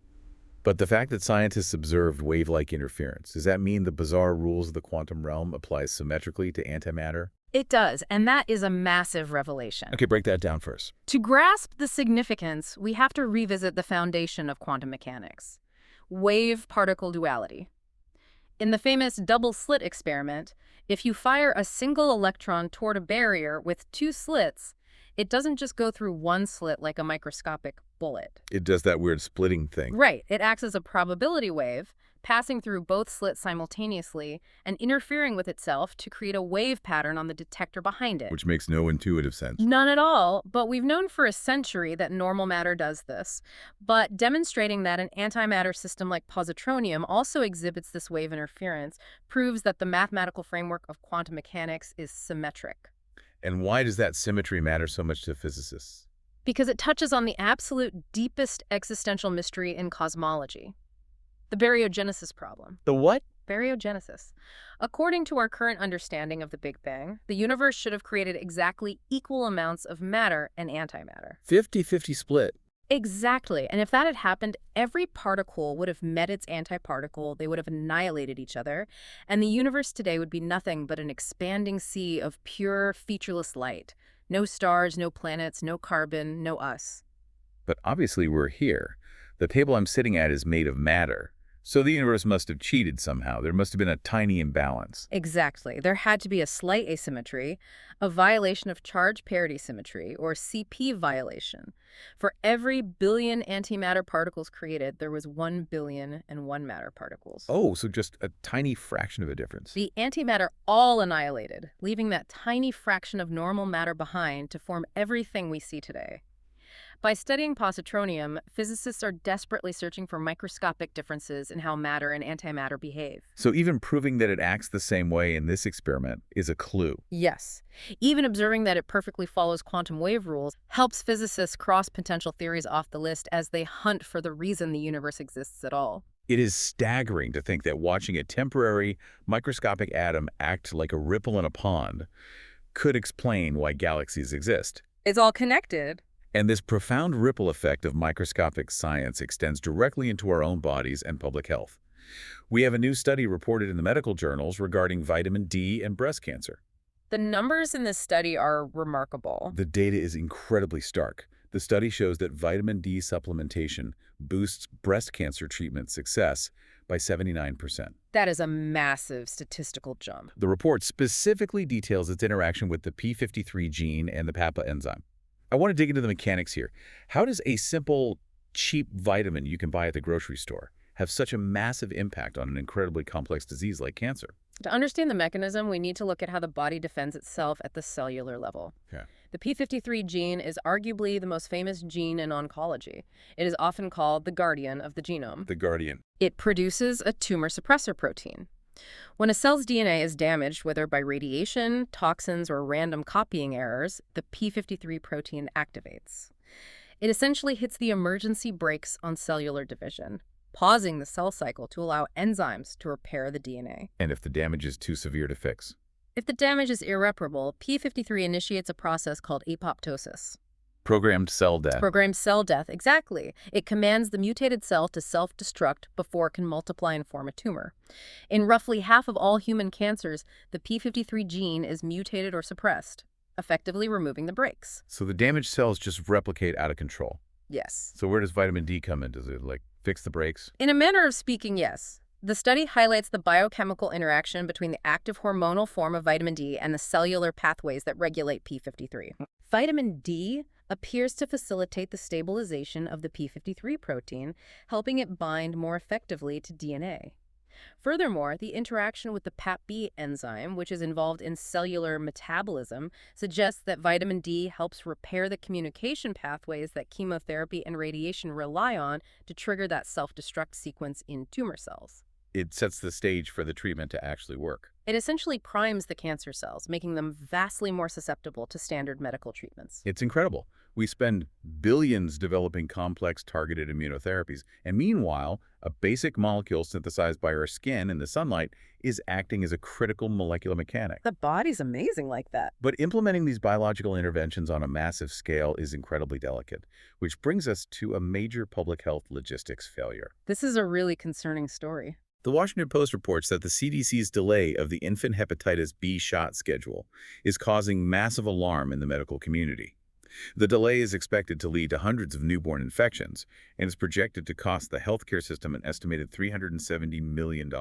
But the fact that scientists observed wave-like interference, does that mean the bizarre rules of the quantum realm apply symmetrically to antimatter? It does, and that is a massive revelation. Okay, break that down first. To grasp the significance, we have to revisit the foundation of quantum mechanics: wave-particle duality. In the famous double-slit experiment, if you fire a single electron toward a barrier with two slits, it doesn't just go through one slit like a microscopic bullet. It does that weird splitting thing. Right. It acts as a probability wave, passing through both slits simultaneously and interfering with itself to create a wave pattern on the detector behind it. Which makes no intuitive sense. None at all, but we've known for a century that normal matter does this. But demonstrating that an antimatter system like positronium also exhibits this wave interference proves that the mathematical framework of quantum mechanics is symmetric. And why does that symmetry matter so much to physicists? Because it touches on the absolute deepest existential mystery in cosmology: the baryogenesis problem. The what? Baryogenesis. According to our current understanding of the Big Bang, the universe should have created exactly equal amounts of matter and antimatter. 50-50 split. Exactly. And if that had happened, every particle would have met its antiparticle, they would have annihilated each other, and the universe today would be nothing but an expanding sea of pure, featureless light. No stars, no planets, no carbon, no us. But obviously we're here. The table I'm sitting at is made of matter. So the universe must have cheated somehow. There must have been a tiny imbalance. Exactly. There had to be a slight asymmetry, a violation of charge parity symmetry, or CP violation. For every billion antimatter particles created, there was 1 billion and 1 matter particles. Oh, so just a tiny fraction of a difference. The antimatter all annihilated, leaving that tiny fraction of normal matter behind to form everything we see today. By studying positronium, physicists are desperately searching for microscopic differences in how matter and antimatter behave. So even proving that it acts the same way in this experiment is a clue. Yes. Even observing that it perfectly follows quantum wave rules helps physicists cross potential theories off the list as they hunt for the reason the universe exists at all. It is staggering to think that watching a temporary microscopic atom act like a ripple in a pond could explain why galaxies exist. It's all connected. And this profound ripple effect of microscopic science extends directly into our own bodies and public health. We have a new study reported in the medical journals regarding vitamin D and breast cancer. The numbers in this study are remarkable. The data is incredibly stark. The study shows that vitamin D supplementation boosts breast cancer treatment success by 79%. That is a massive statistical jump. The report specifically details its interaction with the p53 gene and the PAPA enzyme. I want to dig into the mechanics here. How does a simple, cheap vitamin you can buy at the grocery store have such a massive impact on an incredibly complex disease like cancer? To understand the mechanism, we need to look at how the body defends itself at the cellular level. Okay. The p53 gene is arguably the most famous gene in oncology. It is often called the guardian of the genome. The guardian. It produces a tumor suppressor protein. When a cell's DNA is damaged, whether by radiation, toxins, or random copying errors, the p53 protein activates. It essentially hits the emergency brakes on cellular division, pausing the cell cycle to allow enzymes to repair the DNA. And if the damage is too severe to fix? If the damage is irreparable, p53 initiates a process called apoptosis. Programmed cell death. Programmed cell death, exactly. It commands the mutated cell to self-destruct before it can multiply and form a tumor. In roughly half of all human cancers, the p53 gene is mutated or suppressed, effectively removing the brakes. So the damaged cells just replicate out of control. Yes. So where does vitamin D come in? Does it, fix the brakes? In a manner of speaking, yes. The study highlights the biochemical interaction between the active hormonal form of vitamin D and the cellular pathways that regulate p53. Vitamin D appears to facilitate the stabilization of the p53 protein, helping it bind more effectively to DNA. Furthermore, the interaction with the PAP-B enzyme, which is involved in cellular metabolism, suggests that vitamin D helps repair the communication pathways that chemotherapy and radiation rely on to trigger that self-destruct sequence in tumor cells. It sets the stage for the treatment to actually work. It essentially primes the cancer cells, making them vastly more susceptible to standard medical treatments. It's incredible. We spend billions developing complex targeted immunotherapies, and meanwhile, a basic molecule synthesized by our skin in the sunlight is acting as a critical molecular mechanic. The body's amazing like that. But implementing these biological interventions on a massive scale is incredibly delicate, which brings us to a major public health logistics failure. This is a really concerning story. The Washington Post reports that the CDC's delay of the infant hepatitis B shot schedule is causing massive alarm in the medical community. The delay is expected to lead to hundreds of newborn infections and is projected to cost the healthcare system an estimated $370 million.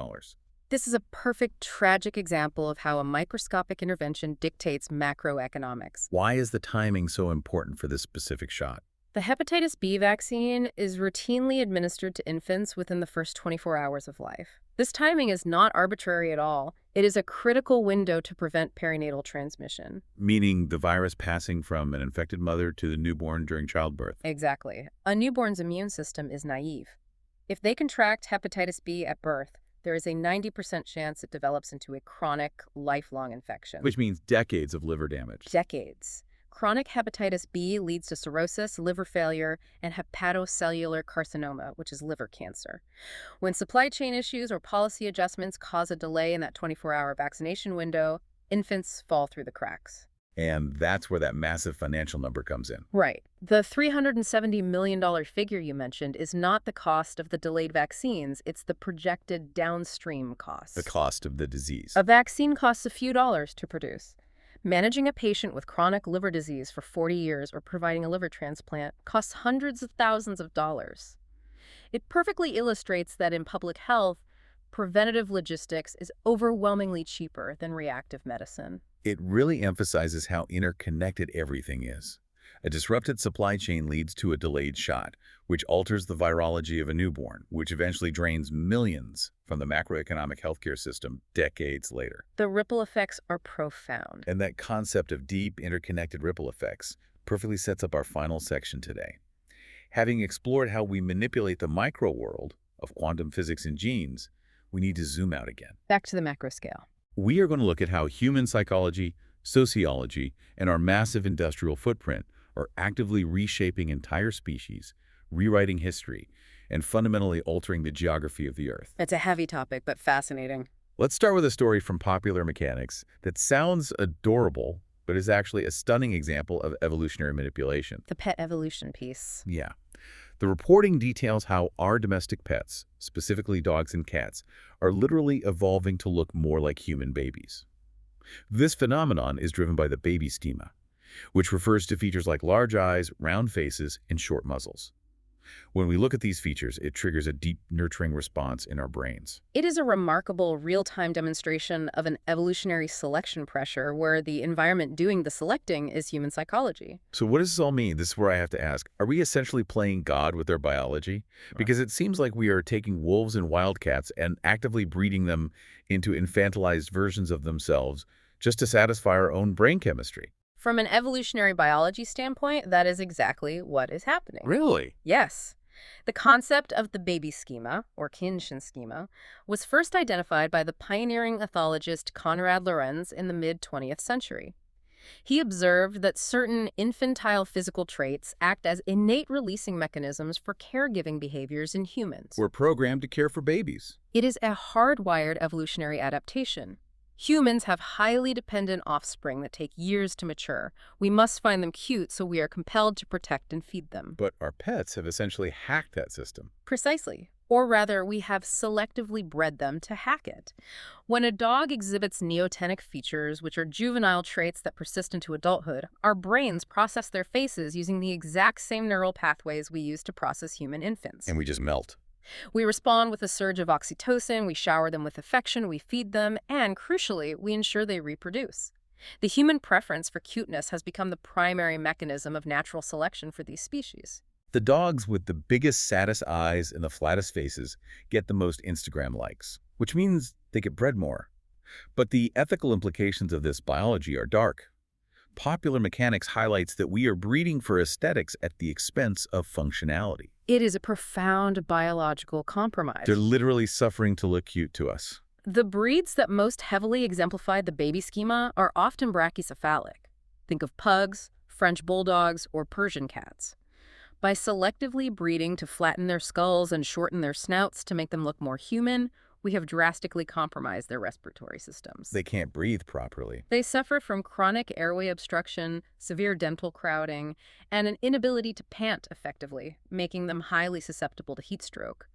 This is a perfect, tragic example of how a microscopic intervention dictates macroeconomics. Why is the timing so important for this specific shot? The hepatitis B vaccine is routinely administered to infants within the first 24 hours of life. This timing is not arbitrary at all. It is a critical window to prevent perinatal transmission. Meaning the virus passing from an infected mother to the newborn during childbirth. Exactly. A newborn's immune system is naive. If they contract hepatitis B at birth, there is a 90% chance it develops into a chronic, lifelong infection. Which means decades of liver damage. Decades. Chronic hepatitis B leads to cirrhosis, liver failure, and hepatocellular carcinoma, which is liver cancer. When supply chain issues or policy adjustments cause a delay in that 24-hour vaccination window, infants fall through the cracks. And that's where that massive financial number comes in. Right. The $370 million figure you mentioned is not the cost of the delayed vaccines. It's the projected downstream cost. The cost of the disease. A vaccine costs a few dollars to produce. Managing a patient with chronic liver disease for 40 years or providing a liver transplant costs hundreds of thousands of dollars. It perfectly illustrates that in public health, preventative logistics is overwhelmingly cheaper than reactive medicine. It really emphasizes how interconnected everything is. A disrupted supply chain leads to a delayed shot, which alters the virology of a newborn, which eventually drains millions from the macroeconomic healthcare system decades later. The ripple effects are profound. And that concept of deep interconnected ripple effects perfectly sets up our final section today. Having explored how we manipulate the micro world of quantum physics and genes, we need to zoom out again. Back to the macro scale. We are going to look at how human psychology, sociology, and our massive industrial footprint are actively reshaping entire species, rewriting history, and fundamentally altering the geography of the Earth. It's a heavy topic, but fascinating. Let's start with a story from Popular Mechanics that sounds adorable, but is actually a stunning example of evolutionary manipulation. The pet evolution piece. Yeah. The reporting details how our domestic pets, specifically dogs and cats, are literally evolving to look more like human babies. This phenomenon is driven by the baby stima, which refers to features like large eyes, round faces, and short muzzles. When we look at these features, it triggers a deep, nurturing response in our brains. It is a remarkable real-time demonstration of an evolutionary selection pressure where the environment doing the selecting is human psychology. So what does this all mean? This is where I have to ask, are we essentially playing God with our biology? Because it seems like we are taking wolves and wildcats and actively breeding them into infantilized versions of themselves just to satisfy our own brain chemistry. From an evolutionary biology standpoint, that is exactly what is happening. Really? Yes. The concept of the baby schema, or Kindchen schema, was first identified by the pioneering ethologist Konrad Lorenz in the mid-20th century. He observed that certain infantile physical traits act as innate releasing mechanisms for caregiving behaviors in humans. We're programmed to care for babies. It is a hardwired evolutionary adaptation. Humans have highly dependent offspring that take years to mature. We must find them cute, so we are compelled to protect and feed them. But our pets have essentially hacked that system. Precisely. Or rather, we have selectively bred them to hack it. When a dog exhibits neotenic features, which are juvenile traits that persist into adulthood, our brains process their faces using the exact same neural pathways we use to process human infants. And we just melt. We respond with a surge of oxytocin, we shower them with affection, we feed them, and, crucially, we ensure they reproduce. The human preference for cuteness has become the primary mechanism of natural selection for these species. The dogs with the biggest, saddest eyes and the flattest faces get the most Instagram likes, which means they get bred more. But the ethical implications of this biology are dark. Popular mechanics highlights that we are breeding for aesthetics at the expense of functionality. It is a profound biological compromise. They're literally suffering to look cute to us. The breeds that most heavily exemplify the baby schema are often brachycephalic. Think of pugs, French bulldogs, or Persian cats. By selectively breeding to flatten their skulls and shorten their snouts to make them look more human, we have drastically compromised their respiratory systems. They can't breathe properly. They suffer from chronic airway obstruction, severe dental crowding, and an inability to pant effectively, making them highly susceptible to heat stroke.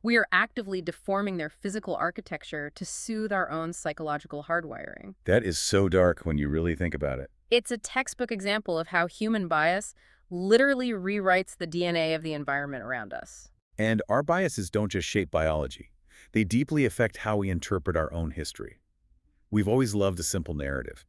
We are actively deforming their physical architecture to soothe our own psychological hardwiring. That is so dark when you really think about it. It's a textbook example of how human bias literally rewrites the DNA of the environment around us. And our biases don't just shape biology. They deeply affect how we interpret our own history. We've always loved a simple narrative.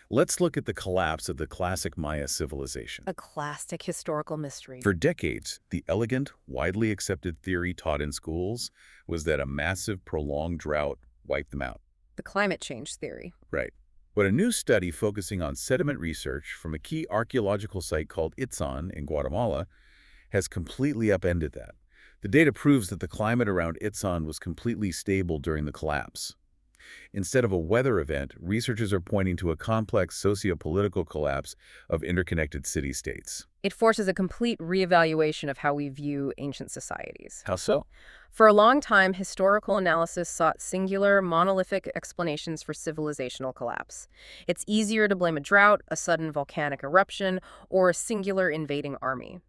Let's look at the collapse of the classic Maya civilization. A classic historical mystery. For decades, the elegant, widely accepted theory taught in schools was that a massive, prolonged drought wiped them out. The climate change theory. Right. But a new study focusing on sediment research from a key archaeological site called Itzan in Guatemala has completely upended that. The data proves that the climate around Itzan was completely stable during the collapse. Instead of a weather event, researchers are pointing to a complex socio-political collapse of interconnected city-states. It forces a complete reevaluation of how we view ancient societies. How so? For a long time, historical analysis sought singular, monolithic explanations for civilizational collapse. It's easier to blame a drought, a sudden volcanic eruption, or a singular invading army.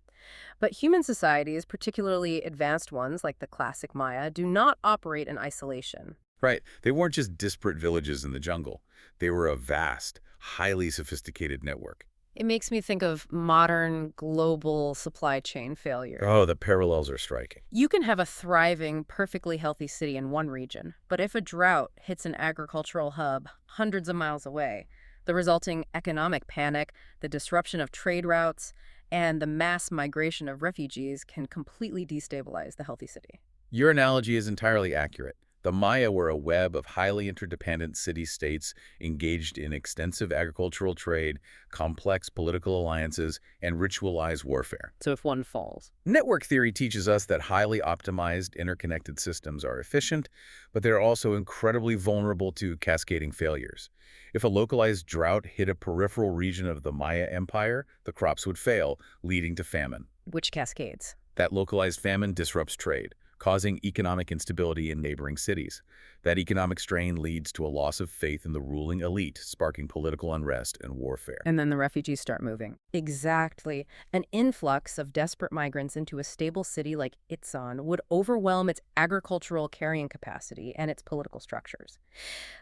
But human societies, particularly advanced ones like the classic Maya, do not operate in isolation. Right. They weren't just disparate villages in the jungle. They were a vast, highly sophisticated network. It makes me think of modern global supply chain failure. Oh, the parallels are striking. You can have a thriving, perfectly healthy city in one region, but if a drought hits an agricultural hub hundreds of miles away, the resulting economic panic, the disruption of trade routes, and the mass migration of refugees can completely destabilize the healthy city. Your analogy is entirely accurate. The Maya were a web of highly interdependent city-states engaged in extensive agricultural trade, complex political alliances, and ritualized warfare. So if one falls. Network theory teaches us that highly optimized, interconnected systems are efficient, but they're also incredibly vulnerable to cascading failures. If a localized drought hit a peripheral region of the Maya Empire, the crops would fail, leading to famine. Which cascades? That localized famine disrupts trade, causing economic instability in neighboring cities. That economic strain leads to a loss of faith in the ruling elite, sparking political unrest and warfare. And then the refugees start moving. Exactly. An influx of desperate migrants into a stable city like Itzan would overwhelm its agricultural carrying capacity and its political structures.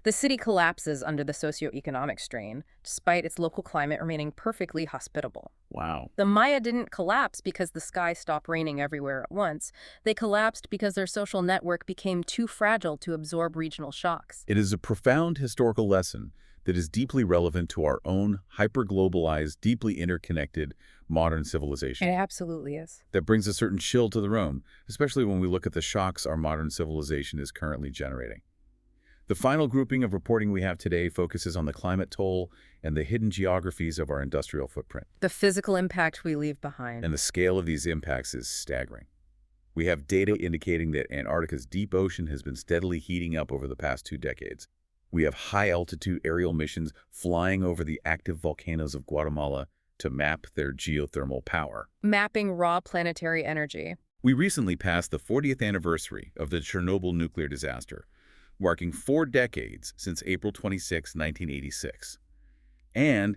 The city collapses under the socioeconomic strain, despite its local climate remaining perfectly hospitable. Wow. The Maya didn't collapse because the sky stopped raining everywhere at once. They collapsed because their social network became too fragile to absorb regional shocks. It is a profound historical lesson that is deeply relevant to our own hyper-globalized, deeply interconnected modern civilization. It absolutely is. That brings a certain chill to the room, especially when we look at the shocks our modern civilization is currently generating. The final grouping of reporting we have today focuses on the climate toll and the hidden geographies of our industrial footprint. The physical impact we leave behind. And the scale of these impacts is staggering. We have data indicating that Antarctica's deep ocean has been steadily heating up over the past 2 decades. We have high-altitude aerial missions flying over the active volcanoes of Guatemala to map their geothermal power. Mapping raw planetary energy. We recently passed the 40th anniversary of the Chernobyl nuclear disaster, marking 4 decades since April 26, 1986. And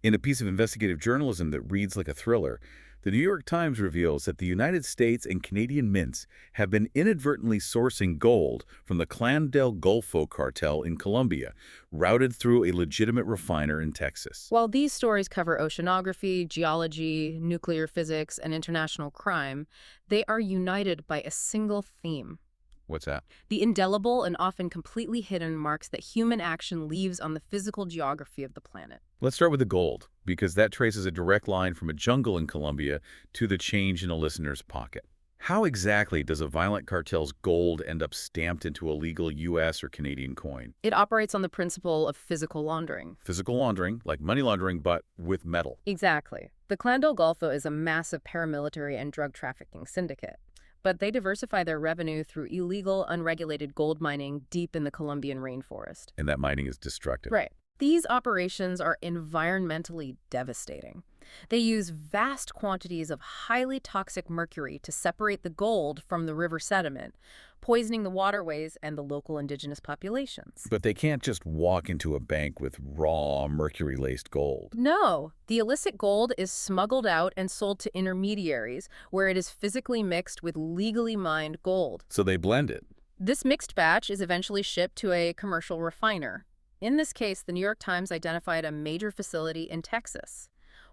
in a piece of investigative journalism that reads like a thriller, the New York Times reveals that the United States and Canadian mints have been inadvertently sourcing gold from the Clan del Golfo cartel in Colombia, routed through a legitimate refiner in Texas. While these stories cover oceanography, geology, nuclear physics, and international crime, they are united by a single theme. What's that? The indelible and often completely hidden marks that human action leaves on the physical geography of the planet. Let's start with the gold, because that traces a direct line from a jungle in Colombia to the change in a listener's pocket. How exactly does a violent cartel's gold end up stamped into a legal U.S. or Canadian coin? It operates on the principle of physical laundering. Physical laundering, like money laundering, but with metal. Exactly. The Clan del Golfo is a massive paramilitary and drug trafficking syndicate. But they diversify their revenue through illegal, unregulated gold mining deep in the Colombian rainforest. And that mining is destructive. Right. These operations are environmentally devastating. They use vast quantities of highly toxic mercury to separate the gold from the river sediment, poisoning the waterways and the local indigenous populations. But they can't just walk into a bank with raw, mercury-laced gold. No, the illicit gold is smuggled out and sold to intermediaries, where it is physically mixed with legally mined gold. So they blend it. This mixed batch is eventually shipped to a commercial refiner. In this case, the New York Times identified a major facility in Texas.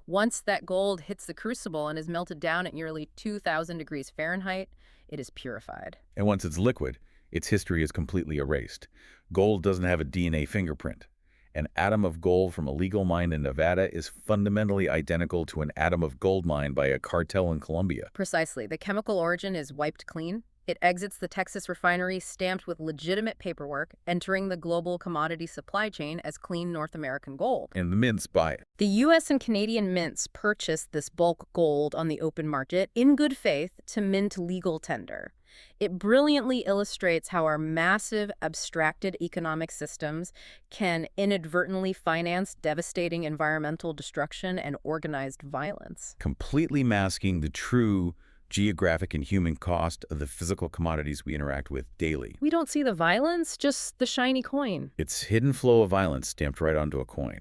Once that gold hits the crucible and is melted down at nearly 2,000 degrees Fahrenheit, it is purified. And once it's liquid, its history is completely erased. Gold doesn't have a DNA fingerprint. An atom of gold from a legal mine in Nevada is fundamentally identical to an atom of gold mined by a cartel in Colombia. Precisely. The chemical origin is wiped clean. It exits the Texas refinery stamped with legitimate paperwork, entering the global commodity supply chain as clean North American gold. And the mints buy it. The U.S. and Canadian mints purchased this bulk gold on the open market in good faith to mint legal tender. It brilliantly illustrates how our massive, abstracted economic systems can inadvertently finance devastating environmental destruction and organized violence. Completely masking the true geographic and human cost of the physical commodities we interact with daily. We don't see the violence, just the shiny coin. It's hidden flow of violence stamped right onto a coin.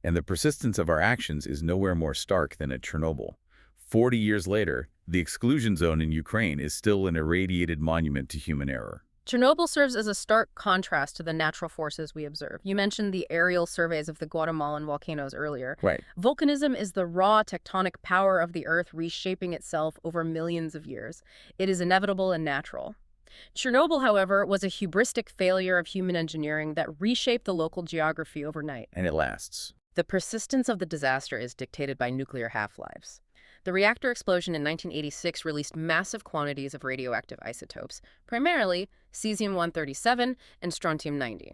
And the persistence of our actions is nowhere more stark than at Chernobyl. 40 years later, the exclusion zone in Ukraine is still an irradiated monument to human error. Chernobyl serves as a stark contrast to the natural forces we observe. You mentioned the aerial surveys of the Guatemalan volcanoes earlier. Right. Volcanism is the raw tectonic power of the Earth reshaping itself over millions of years. It is inevitable and natural. Chernobyl, however, was a hubristic failure of human engineering that reshaped the local geography overnight. And it lasts. The persistence of the disaster is dictated by nuclear half-lives. The reactor explosion in 1986 released massive quantities of radioactive isotopes, primarily cesium-137 and strontium-90.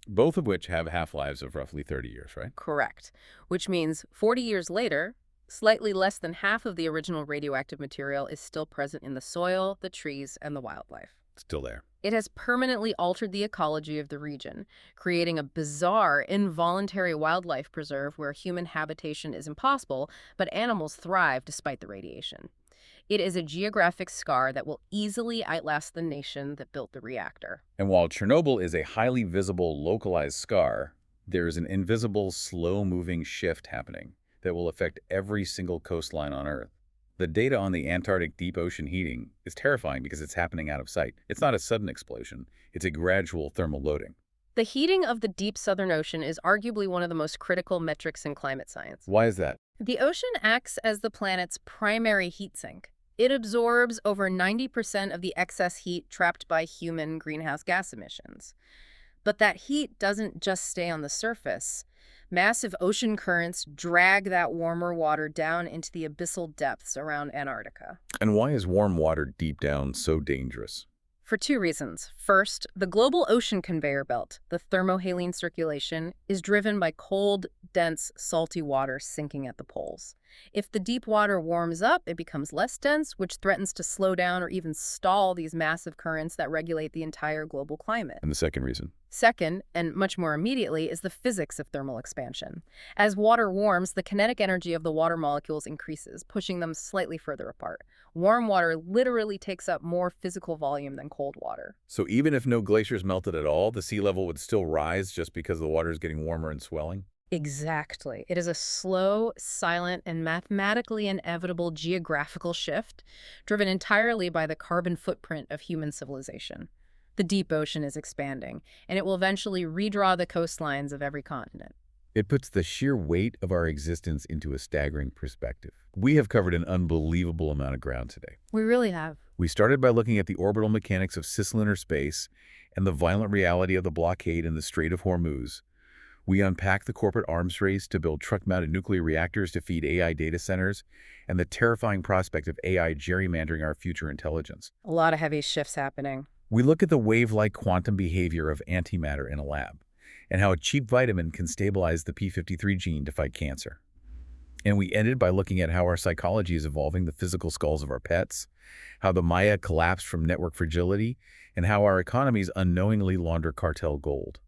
Both of which have half-lives of roughly 30 years, right? Correct. Which means 40 years later, slightly less than half of the original radioactive material is still present in the soil, the trees, and the wildlife. Still there. It has permanently altered the ecology of the region, creating a bizarre, involuntary wildlife preserve where human habitation is impossible, but animals thrive despite the radiation. It is a geographic scar that will easily outlast the nation that built the reactor. And while Chernobyl is a highly visible, localized scar, there is an invisible, slow-moving shift happening that will affect every single coastline on Earth. The data on the Antarctic deep ocean heating is terrifying because it's happening out of sight. It's not a sudden explosion. It's a gradual thermal loading. The heating of the deep Southern Ocean is arguably one of the most critical metrics in climate science. Why is that? The ocean acts as the planet's primary heat sink. It absorbs over 90% of the excess heat trapped by human greenhouse gas emissions. But that heat doesn't just stay on the surface. Massive ocean currents drag that warmer water down into the abyssal depths around Antarctica. And why is warm water deep down so dangerous? For two reasons. First, the global ocean conveyor belt, the thermohaline circulation, is driven by cold, dense, salty water sinking at the poles. If the deep water warms up, it becomes less dense, which threatens to slow down or even stall these massive currents that regulate the entire global climate. And the second reason? Second, and much more immediately, is the physics of thermal expansion. As water warms, the kinetic energy of the water molecules increases, pushing them slightly further apart. Warm water literally takes up more physical volume than cold water. So even if no glaciers melted at all, the sea level would still rise just because the water is getting warmer and swelling? Exactly. It is a slow, silent, and mathematically inevitable geographical shift driven entirely by the carbon footprint of human civilization. The deep ocean is expanding, and it will eventually redraw the coastlines of every continent. It puts the sheer weight of our existence into a staggering perspective. We have covered an unbelievable amount of ground today. We really have. We started by looking at the orbital mechanics of Cislunar space and the violent reality of the blockade in the Strait of Hormuz. We unpacked the corporate arms race to build truck-mounted nuclear reactors to feed AI data centers and the terrifying prospect of AI gerrymandering our future intelligence. A lot of heavy shifts happening. We look at the wave-like quantum behavior of antimatter in a lab and how a cheap vitamin can stabilize the p53 gene to fight cancer. And we ended by looking at how our psychology is evolving the physical skulls of our pets, how the Maya collapsed from network fragility, and how our economies unknowingly launder cartel gold.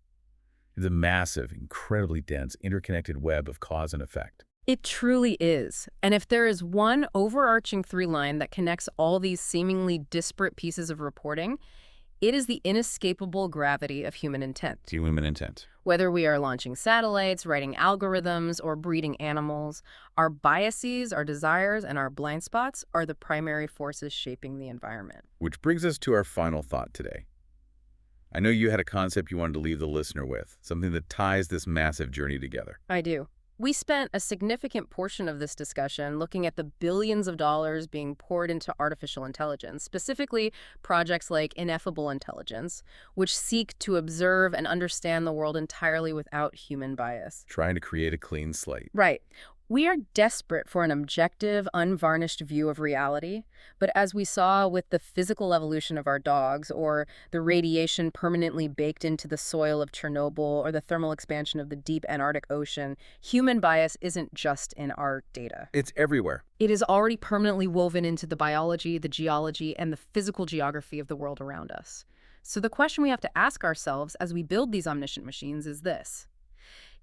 It's a massive, incredibly dense, interconnected web of cause and effect. It truly is. And if there is one overarching through line that connects all these seemingly disparate pieces of reporting, it is the inescapable gravity of human intent. Human intent. Whether we are launching satellites, writing algorithms, or breeding animals, our biases, our desires, and our blind spots are the primary forces shaping the environment. Which brings us to our final thought today. I know you had a concept you wanted to leave the listener with, something that ties this massive journey together. I do. We spent a significant portion of this discussion looking at the billions of dollars being poured into artificial intelligence, specifically projects like Ineffable intelligence, which seek to observe and understand the world entirely without human bias. Trying to create a clean slate. Right. We are desperate for an objective, unvarnished view of reality, but as we saw with the physical evolution of our dogs, or the radiation permanently baked into the soil of Chernobyl, or the thermal expansion of the deep Antarctic Ocean, human bias isn't just in our data. It's everywhere. It is already permanently woven into the biology, the geology, and the physical geography of the world around us. So the question we have to ask ourselves as we build these omniscient machines is this: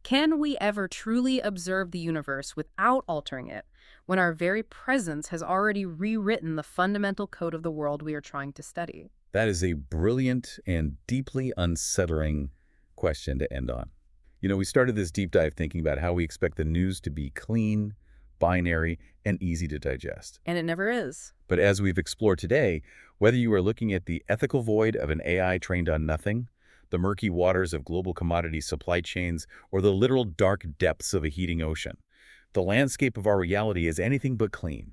can we ever truly observe the universe without altering it when our very presence has already rewritten the fundamental code of the world we are trying to study? That is a brilliant and deeply unsettling question to end on. You know, we started this deep dive thinking about how we expect the news to be clean, binary, and easy to digest. And it never is. But as we've explored today, whether you are looking at the ethical void of an AI trained on nothing, the murky waters of global commodity supply chains, or the literal dark depths of a heating ocean, the landscape of our reality is anything but clean.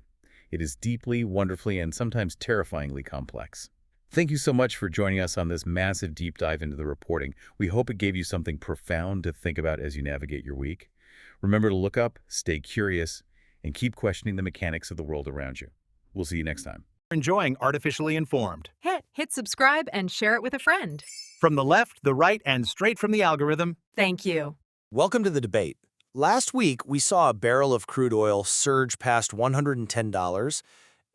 It is deeply, wonderfully, and sometimes terrifyingly complex. Thank you so much for joining us on this massive deep dive into the reporting. We hope it gave you something profound to think about as you navigate your week. Remember to look up, stay curious, and keep questioning the mechanics of the world around you. We'll see you next time. Enjoying Artificially Informed. Hit subscribe and share it with a friend. From the left, the right, and straight from the algorithm. Thank you. Welcome to the debate. Last week, we saw a barrel of crude oil surge past $110.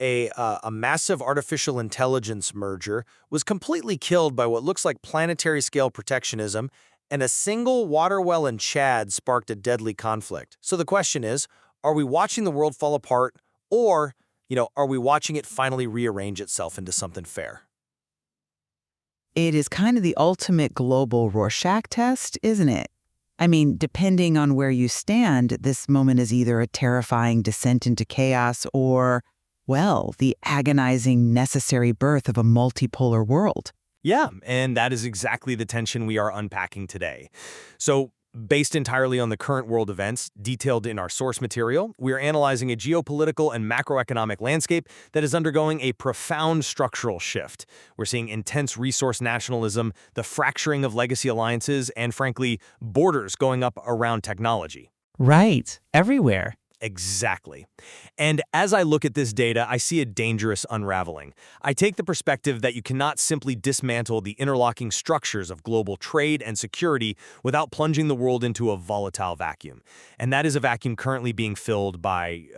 A massive artificial intelligence merger was completely killed by what looks like planetary-scale protectionism, and a single water well in Chad sparked a deadly conflict. So the question is, are we watching the world fall apart, or, are we watching it finally rearrange itself into something fair? It is kind of the ultimate global Rorschach test, isn't it? I mean, depending on where you stand, this moment is either a terrifying descent into chaos or, well, the agonizing necessary birth of a multipolar world. Yeah, and that is exactly the tension we are unpacking today. So, based entirely on the current world events detailed in our source material, we are analyzing a geopolitical and macroeconomic landscape that is undergoing a profound structural shift. We're seeing intense resource nationalism, the fracturing of legacy alliances, and frankly, borders going up around technology. Right. Everywhere. Exactly. And as I look at this data, I see a dangerous unraveling. I take the perspective that you cannot simply dismantle the interlocking structures of global trade and security without plunging the world into a volatile vacuum. And that is a vacuum currently being filled by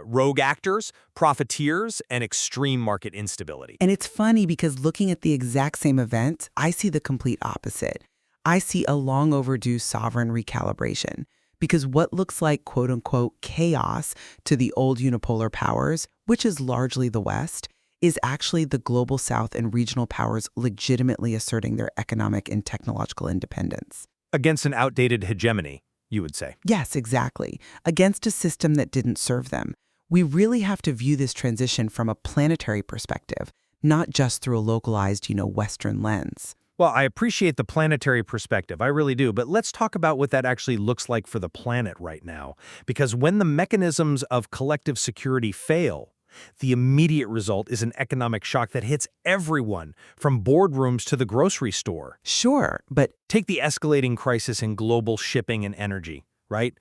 rogue actors, profiteers, and extreme market instability. And it's funny because looking at the exact same event, I see the complete opposite. I see a long overdue sovereign recalibration. Because what looks like quote-unquote chaos to the old unipolar powers, which is largely the West, is actually the global South and regional powers legitimately asserting their economic and technological independence. Against an outdated hegemony, you would say. Yes, exactly. Against a system that didn't serve them. We really have to view this transition from a planetary perspective, not just through a localized, Western lens. Well, I appreciate the planetary perspective, I really do, but let's talk about what that actually looks like for the planet right now. Because when the mechanisms of collective security fail, the immediate result is an economic shock that hits everyone, from boardrooms to the grocery store. Sure, but Take the escalating crisis in global shipping and energy, right?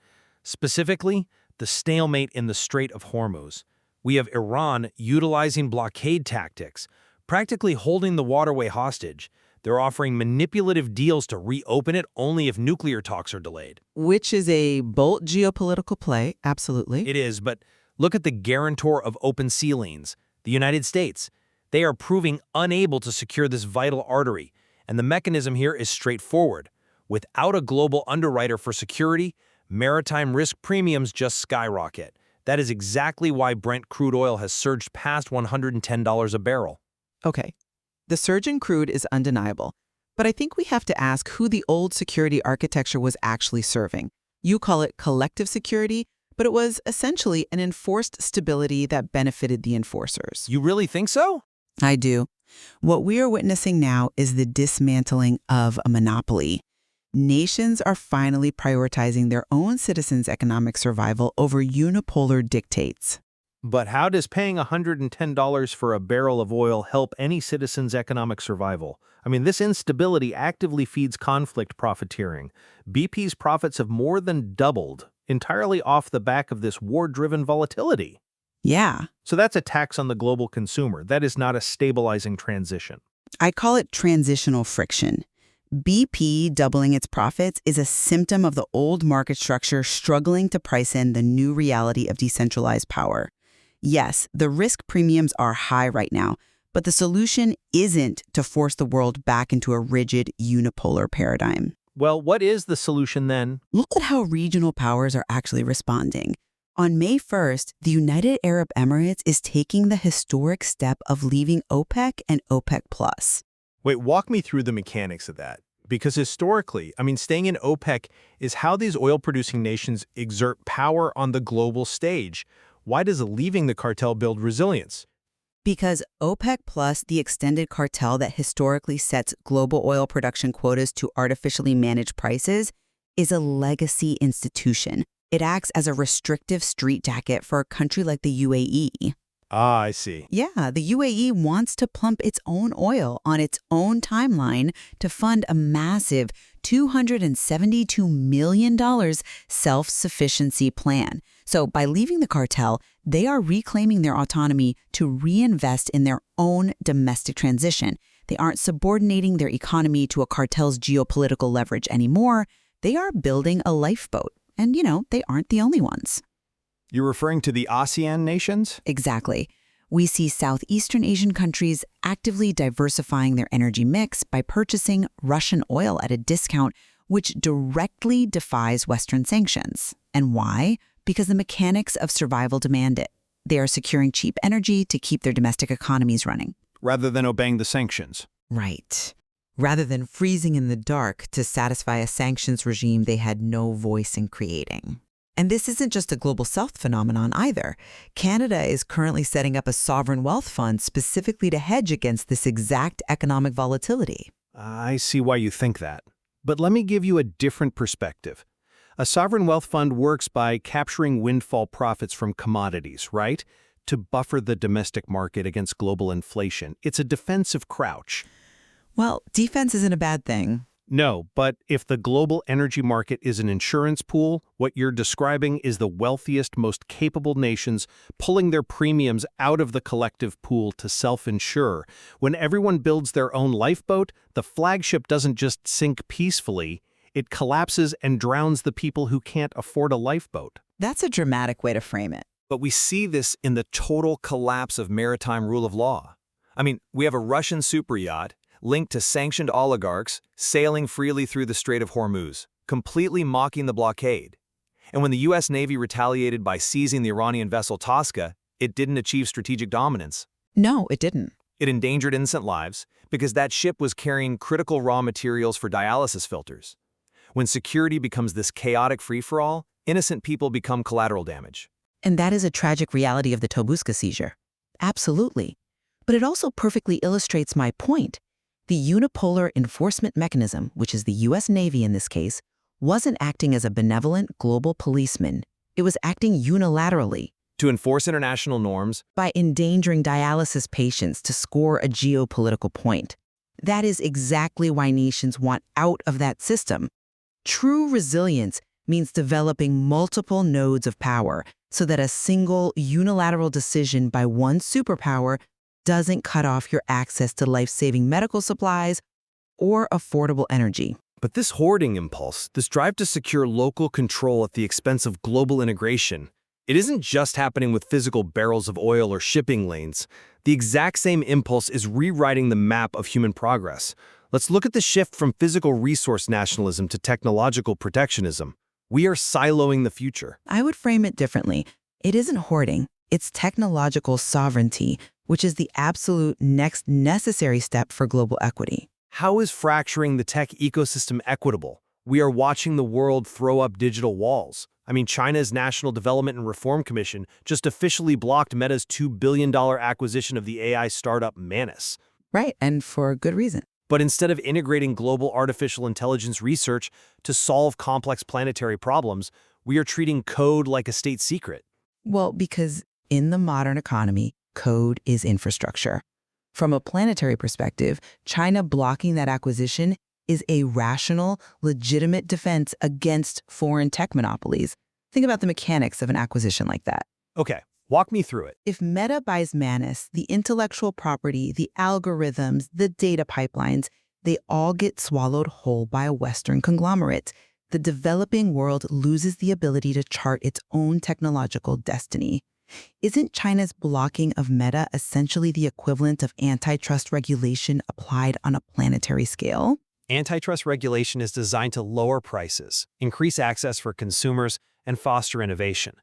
Specifically, the stalemate in the Strait of Hormuz. We have Iran utilizing blockade tactics, practically holding the waterway hostage. They're offering manipulative deals to reopen it only if nuclear talks are delayed. which is a bold geopolitical play, absolutely. It is, but look at the guarantor of open sea lanes, the United States. They are proving unable to secure this vital artery, and the mechanism here is straightforward. Without a global underwriter for security, maritime risk premiums just skyrocket. That is exactly why Brent crude oil has surged past $110 a barrel. Okay. The surge in crude is undeniable, but I think we have to ask who the old security architecture was actually serving. You call it collective security, but it was essentially an enforced stability that benefited the enforcers. You really think so? I do. What we are witnessing now is the dismantling of a monopoly. Nations are finally prioritizing their own citizens' economic survival over unipolar dictates. But how does paying $110 for a barrel of oil help any citizen's economic survival? I mean, this instability actively feeds conflict profiteering. BP's profits have more than doubled, entirely off the back of this war-driven volatility. Yeah, So that's a tax on the global consumer. That is not a stabilizing transition. I call it transitional friction. BP doubling its profits is a symptom of the old market structure struggling to price in the new reality of decentralized power. Yes, the risk premiums are high right now, but the solution isn't to force the world back into a rigid unipolar paradigm. Well, what is the solution then? Look at how regional powers are actually responding. On May 1st, the United Arab Emirates is taking the historic step of leaving OPEC and OPEC+. Wait, walk me through the mechanics of that. Because historically, staying in OPEC is how these oil-producing nations exert power on the global stage. Why does leaving the cartel build resilience? Because OPEC+, the extended cartel that historically sets global oil production quotas to artificially manage prices, is a legacy institution. It acts as a restrictive straitjacket for a country like the UAE. Ah, I see. Yeah, the UAE wants to pump its own oil on its own timeline to fund a massive $272 million self-sufficiency plan. So by leaving the cartel, they are reclaiming their autonomy to reinvest in their own domestic transition. They aren't subordinating their economy to a cartel's geopolitical leverage anymore. They are building a lifeboat. And, they aren't the only ones. You're referring to the ASEAN nations? Exactly. We see Southeastern Asian countries actively diversifying their energy mix by purchasing Russian oil at a discount, which directly defies Western sanctions. And why? Because the mechanics of survival demand it. They are securing cheap energy to keep their domestic economies running. Rather than obeying the sanctions. Right. Rather than freezing in the dark to satisfy a sanctions regime they had no voice in creating. And this isn't just a global south phenomenon either. Canada is currently setting up a sovereign wealth fund specifically to hedge against this exact economic volatility. I see why you think that. But let me give you a different perspective. A sovereign wealth fund works by capturing windfall profits from commodities, right? To buffer the domestic market against global inflation. It's a defensive crouch. Well, defense isn't a bad thing. No, but if the global energy market is an insurance pool, what you're describing is the wealthiest, most capable nations pulling their premiums out of the collective pool to self-insure. When everyone builds their own lifeboat, the flagship doesn't just sink peacefully, it collapses and drowns the people who can't afford a lifeboat. That's a dramatic way to frame it. But we see this in the total collapse of maritime rule of law. I mean, we have a Russian superyacht linked to sanctioned oligarchs sailing freely through the Strait of Hormuz, completely mocking the blockade. And when the U.S. Navy retaliated by seizing the Iranian vessel Tosca, it didn't achieve strategic dominance. No, it didn't. It endangered innocent lives because that ship was carrying critical raw materials for dialysis filters. When security becomes this chaotic free-for-all, innocent people become collateral damage. And that is a tragic reality of the Tunguska seizure. Absolutely. But it also perfectly illustrates my point. The unipolar enforcement mechanism, which is the U.S. Navy in this case, wasn't acting as a benevolent global policeman. It was acting unilaterally. To enforce international norms, By endangering dialysis patients to score a geopolitical point. That is exactly why nations want out of that system. True resilience means developing multiple nodes of power so that a single unilateral decision by one superpower doesn't cut off your access to life-saving medical supplies or affordable energy. but this hoarding impulse, this drive to secure local control at the expense of global integration, it isn't just happening with physical barrels of oil or shipping lanes. The exact same impulse is rewriting the map of human progress. Let's look at the shift from physical resource nationalism to technological protectionism. We are siloing the future. I would frame it differently. It isn't hoarding, it's technological sovereignty, which is the absolute next necessary step for global equity. How is fracturing the tech ecosystem equitable? We are watching the world throw up digital walls. I mean, China's National Development and Reform Commission just officially blocked Meta's $2 billion acquisition of the AI startup Manus. Right, and for good reason. But instead of integrating global artificial intelligence research to solve complex planetary problems, we are treating code like a state secret. Well, because in the modern economy, code is infrastructure. From a planetary perspective, China blocking that acquisition is a rational, legitimate defense against foreign tech monopolies. Think about the mechanics of an acquisition like that. Okay, walk me through it. If Meta buys Manus, the intellectual property, the algorithms, the data pipelines, they all get swallowed whole by a Western conglomerate. The developing world loses the ability to chart its own technological destiny. Isn't China's blocking of Meta essentially the equivalent of antitrust regulation applied on a planetary scale? Antitrust regulation is designed to lower prices, increase access for consumers, and foster innovation.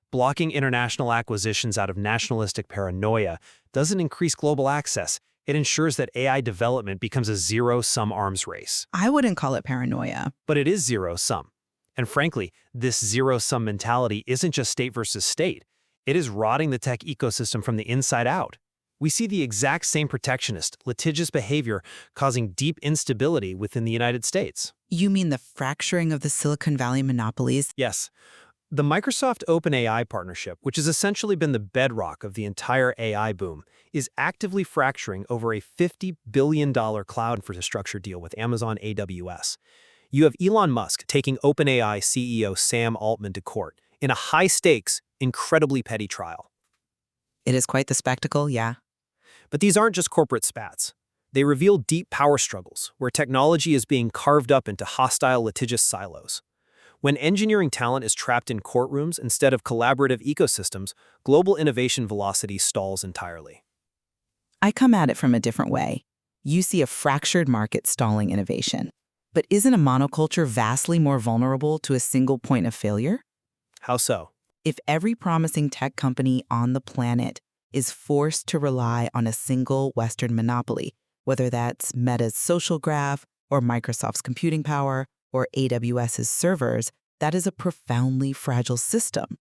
Blocking international acquisitions out of nationalistic paranoia doesn't increase global access. It ensures that AI development becomes a zero-sum arms race. I wouldn't call it paranoia. But it is zero-sum. And frankly, this zero-sum mentality isn't just state versus state. It is rotting the tech ecosystem from the inside out. We see the exact same protectionist, litigious behavior causing deep instability within the United States. You mean the fracturing of the Silicon Valley monopolies? Yes. The Microsoft OpenAI partnership, which has essentially been the bedrock of the entire AI boom, is actively fracturing over a $50 billion cloud infrastructure deal with Amazon AWS. You have Elon Musk taking OpenAI CEO Sam Altman to court in a high-stakes, incredibly petty trial. It is quite the spectacle, yeah. But these aren't just corporate spats. They reveal deep power struggles, where technology is being carved up into hostile litigious silos. When engineering talent is trapped in courtrooms instead of collaborative ecosystems, global innovation velocity stalls entirely. I come at it from a different way. You see a fractured market stalling innovation. But isn't a monoculture vastly more vulnerable to a single point of failure? How so? If every promising tech company on the planet is forced to rely on a single Western monopoly, whether that's Meta's social graph or Microsoft's computing power or AWS's servers, that is a profoundly fragile system.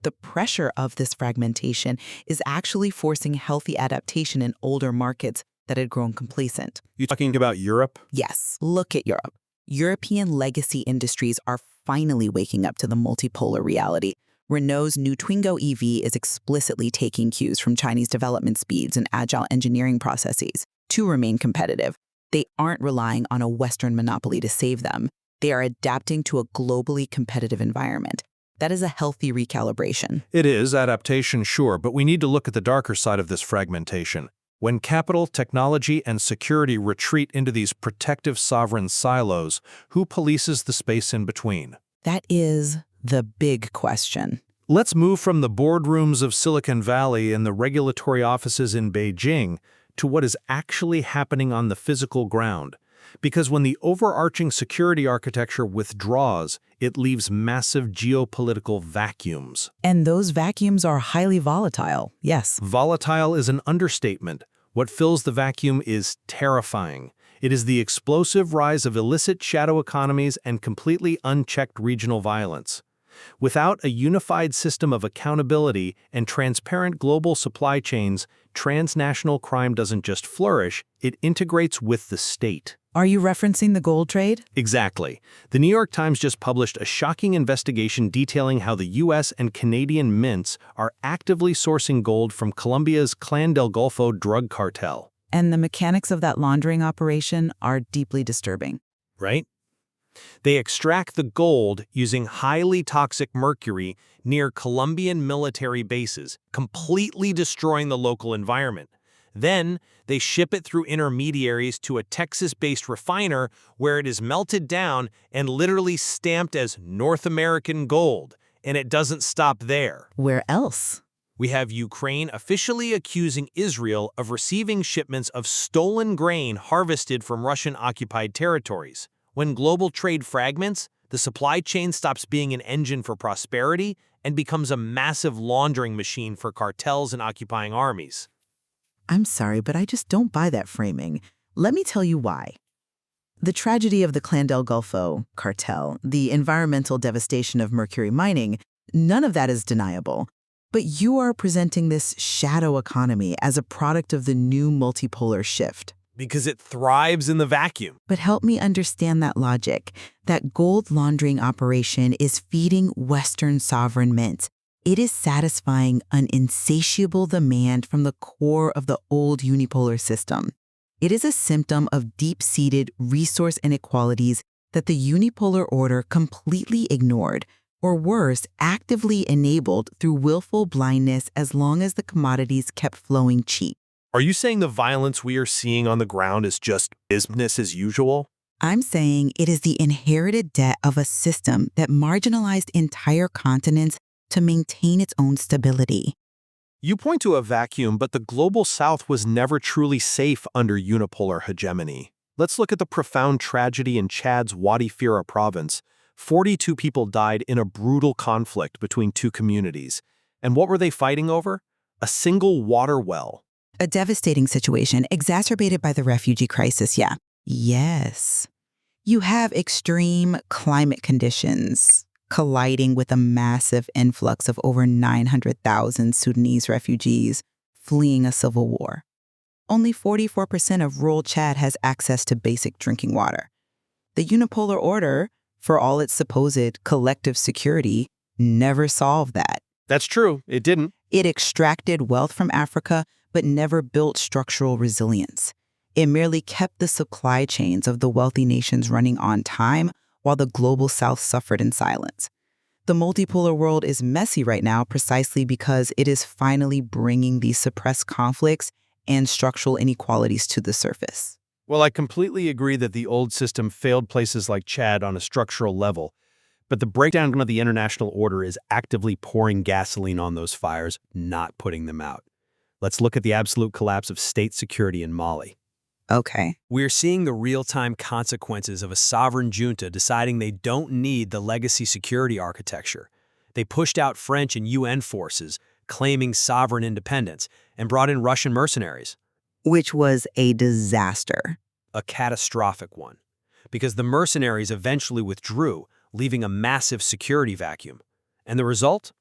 The pressure of this fragmentation is actually forcing healthy adaptation in older markets that had grown complacent. You talking about Europe? Yes, look at Europe. European legacy industries are finally waking up to the multipolar reality. Renault's new Twingo EV is explicitly taking cues from Chinese development speeds and agile engineering processes to remain competitive. They aren't relying on a Western monopoly to save them. They are adapting to a globally competitive environment. That is a healthy recalibration. It is adaptation, sure, but we need to look at the darker side of this fragmentation. When capital, technology, and security retreat into these protective sovereign silos, who polices the space in between? That is the big question. Let's move from the boardrooms of Silicon Valley and the regulatory offices in Beijing to what is actually happening on the physical ground. Because when the overarching security architecture withdraws, it leaves massive geopolitical vacuums. And those vacuums are highly volatile, yes. Volatile is an understatement. What fills the vacuum is terrifying. It is the explosive rise of illicit shadow economies and completely unchecked regional violence. Without a unified system of accountability and transparent global supply chains, transnational crime doesn't just flourish, it integrates with the state. Are you referencing the gold trade? Exactly. The New York Times just published a shocking investigation detailing how the U.S. and Canadian mints are actively sourcing gold from Colombia's Clan del Golfo drug cartel. And the mechanics of that laundering operation are deeply disturbing. Right? They extract the gold using highly toxic mercury near Colombian military bases, completely destroying the local environment. Then, they ship it through intermediaries to a Texas-based refiner where it is melted down and literally stamped as North American gold. And it doesn't stop there. Where else? We have Ukraine officially accusing Israel of receiving shipments of stolen grain harvested from Russian-occupied territories. When global trade fragments, the supply chain stops being an engine for prosperity and becomes a massive laundering machine for cartels and occupying armies. I'm sorry, but I just don't buy that framing. Let me tell you why. The tragedy of the Clan del Golfo cartel, the environmental devastation of mercury mining, none of that is deniable. But you are presenting this shadow economy as a product of the new multipolar shift. Because it thrives in the vacuum. But help me understand that logic. That gold laundering operation is feeding Western sovereign mints. It is satisfying an insatiable demand from the core of the old unipolar system. It is a symptom of deep-seated resource inequalities that the unipolar order completely ignored, or worse, actively enabled through willful blindness as long as the commodities kept flowing cheap. Are you saying the violence we are seeing on the ground is just business as usual? I'm saying it is the inherited debt of a system that marginalized entire continents to maintain its own stability. You point to a vacuum, but the global south was never truly safe under unipolar hegemony. Let's look at the profound tragedy in Chad's Wadi Fira province. 42 people died in a brutal conflict between two communities. And what were they fighting over? A single water well. A devastating situation exacerbated by the refugee crisis, yeah. Yes. You have extreme climate conditions colliding with a massive influx of over 900,000 Sudanese refugees fleeing a civil war. Only 44% of rural Chad has access to basic drinking water. The unipolar order, for all its supposed collective security, never solved that. That's true, it didn't. It extracted wealth from Africa, but never built structural resilience. It merely kept the supply chains of the wealthy nations running on time while the global south suffered in silence. The multipolar world is messy right now precisely because it is finally bringing these suppressed conflicts and structural inequalities to the surface. Well, I completely agree that the old system failed places like Chad on a structural level, but the breakdown of the international order is actively pouring gasoline on those fires, not putting them out. Let's look at the absolute collapse of state security in Mali. Okay. We're seeing the real-time consequences of a sovereign junta deciding they don't need the legacy security architecture. They pushed out French and UN forces, claiming sovereign independence, and brought in Russian mercenaries. Which was a disaster. A catastrophic one. Because the mercenaries eventually withdrew, leaving a massive security vacuum. And the result?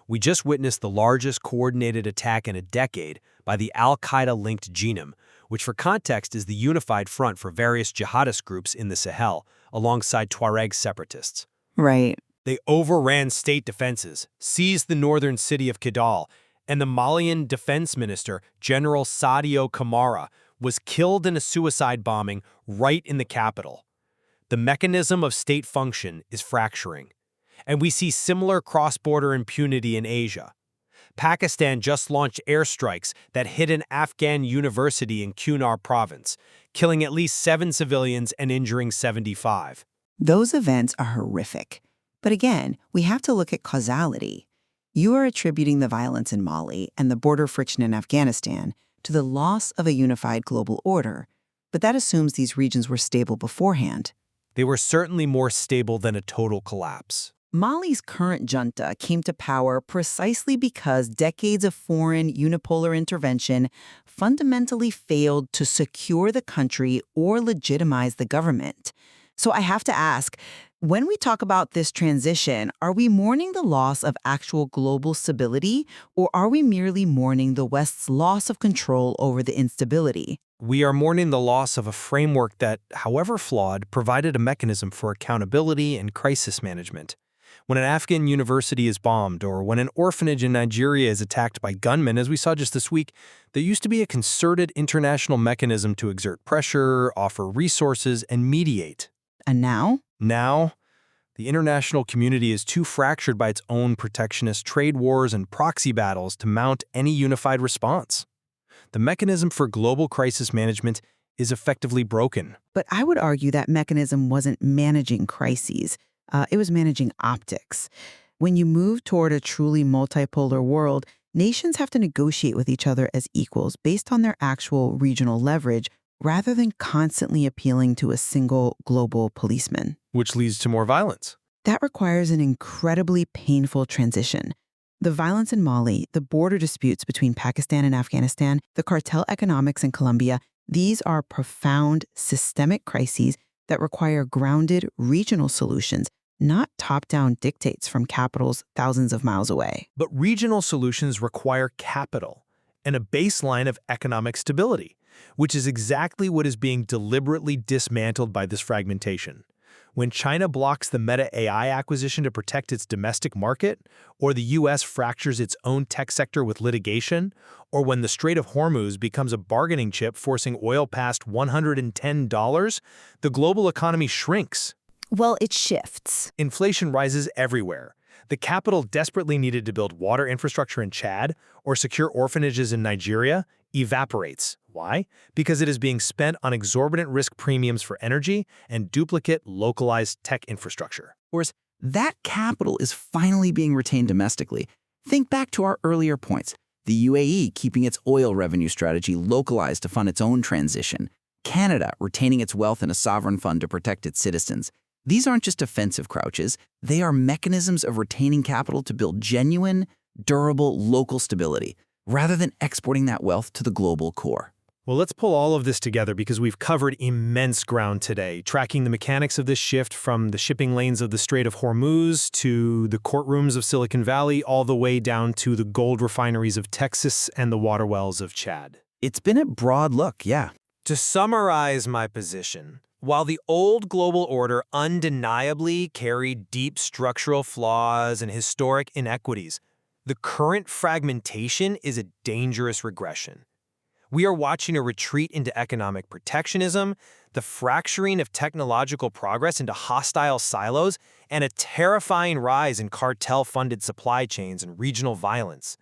We just witnessed the largest coordinated attack in a decade by the Al-Qaeda-linked Genome, which for context is the unified front for various jihadist groups in the Sahel, alongside Tuareg separatists. Right. They overran state defenses, seized the northern city of Kidal, and the Malian defense minister, General Sadio Kamara, was killed in a suicide bombing right in the capital. The mechanism of state function is fracturing, and we see similar cross-border impunity in Asia. Pakistan just launched airstrikes that hit an Afghan university in Kunar province, killing at least 7 civilians and injuring 75. Those events are horrific. But again, we have to look at causality. You are attributing the violence in Mali and the border friction in Afghanistan to the loss of a unified global order, but that assumes these regions were stable beforehand. They were certainly more stable than a total collapse. Mali's current junta came to power precisely because decades of foreign unipolar intervention fundamentally failed to secure the country or legitimize the government. So I have to ask, when we talk about this transition, are we mourning the loss of actual global stability, or are we merely mourning the West's loss of control over the instability? We are mourning the loss of a framework that, however flawed, provided a mechanism for accountability and crisis management. When an Afghan university is bombed, or when an orphanage in Nigeria is attacked by gunmen, as we saw just this week, there used to be a concerted international mechanism to exert pressure, offer resources, and mediate. And now? Now, the international community is too fractured by its own protectionist trade wars and proxy battles to mount any unified response. The mechanism for global crisis management is effectively broken. But I would argue that mechanism wasn't managing crises. It was managing optics. When you move toward a truly multipolar world, nations have to negotiate with each other as equals based on their actual regional leverage, rather than constantly appealing to a single global policeman. Which leads to more violence. That requires an incredibly painful transition. The violence in Mali, the border disputes between Pakistan and Afghanistan, the cartel economics in Colombia, these are profound systemic crises that require grounded regional solutions, not top-down dictates from capitals thousands of miles away. But regional solutions require capital and a baseline of economic stability, which is exactly what is being deliberately dismantled by this fragmentation. When China blocks the Meta AI acquisition to protect its domestic market, or the US fractures its own tech sector with litigation, or when the Strait of Hormuz becomes a bargaining chip forcing oil past $110, the global economy shrinks. Well, it shifts. Inflation rises everywhere. The capital desperately needed to build water infrastructure in Chad or secure orphanages in Nigeria evaporates. Why? Because it is being spent on exorbitant risk premiums for energy and duplicate, localized tech infrastructure. Whereas that capital is finally being retained domestically. Think back to our earlier points. The UAE keeping its oil revenue strategy localized to fund its own transition. Canada retaining its wealth in a sovereign fund to protect its citizens. These aren't just defensive crouches. They are mechanisms of retaining capital to build genuine, durable local stability, rather than exporting that wealth to the global core. Well, let's pull all of this together because we've covered immense ground today, tracking the mechanics of this shift from the shipping lanes of the Strait of Hormuz to the courtrooms of Silicon Valley, all the way down to the gold refineries of Texas and the water wells of Chad. It's been a broad look, yeah. To summarize my position, while the old global order undeniably carried deep structural flaws and historic inequities, the current fragmentation is a dangerous regression. We are watching a retreat into economic protectionism, the fracturing of technological progress into hostile silos, and a terrifying rise in cartel-funded supply chains and regional violence.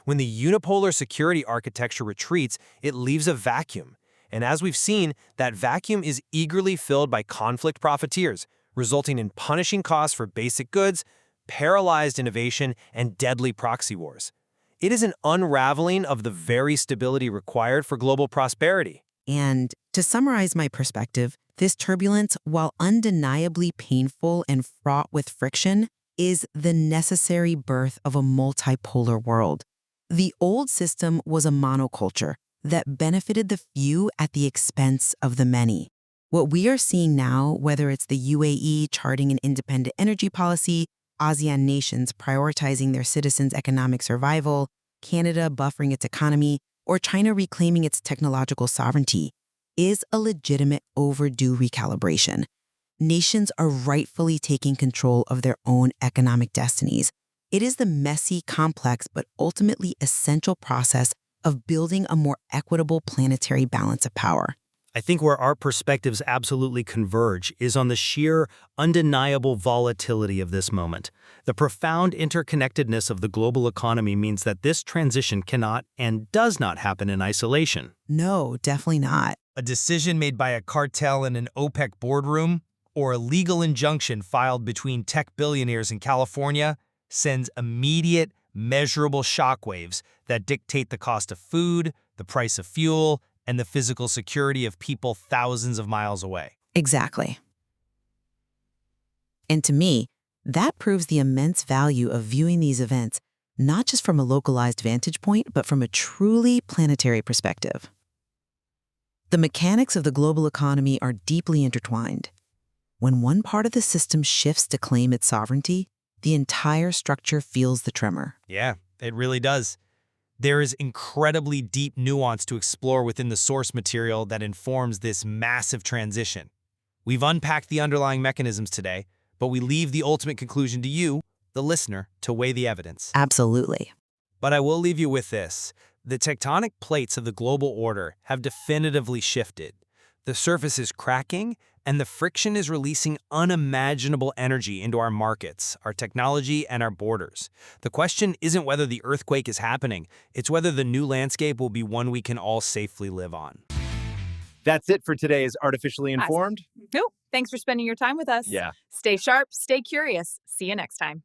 When the unipolar security architecture retreats, it leaves a vacuum. And as we've seen, that vacuum is eagerly filled by conflict profiteers, resulting in punishing costs for basic goods, paralyzed innovation, and deadly proxy wars. It is an unraveling of the very stability required for global prosperity. And to summarize my perspective, this turbulence, while undeniably painful and fraught with friction, is the necessary birth of a multipolar world. The old system was a monoculture that benefited the few at the expense of the many. What we are seeing now, whether it's the UAE charting an independent energy policy, ASEAN nations prioritizing their citizens' economic survival, Canada buffering its economy, or China reclaiming its technological sovereignty, is a legitimate overdue recalibration. Nations are rightfully taking control of their own economic destinies. It is the messy, complex, but ultimately essential process of building a more equitable planetary balance of power. I think where our perspectives absolutely converge is on the sheer, undeniable volatility of this moment. The profound interconnectedness of the global economy means that this transition cannot and does not happen in isolation. No, definitely not. A decision made by a cartel in an OPEC boardroom or a legal injunction filed between tech billionaires in California sends immediate, measurable shockwaves that dictate the cost of food, the price of fuel, and the physical security of people thousands of miles away. Exactly. And to me, that proves the immense value of viewing these events not just from a localized vantage point, but from a truly planetary perspective. The mechanics of the global economy are deeply intertwined. When one part of the system shifts to claim its sovereignty, the entire structure feels the tremor. Yeah, it really does. There is incredibly deep nuance to explore within the source material that informs this massive transition. We've unpacked the underlying mechanisms today, but we leave the ultimate conclusion to you, the listener, to weigh the evidence. Absolutely. But I will leave you with this. The tectonic plates of the global order have definitively shifted. The surface is cracking, and the friction is releasing unimaginable energy into our markets, our technology, and our borders. The question isn't whether the earthquake is happening, it's whether the new landscape will be one we can all safely live on. That's it for today's Artificially Informed. Nope. Thanks for spending your time with us. Yeah. Stay sharp, stay curious. See you next time.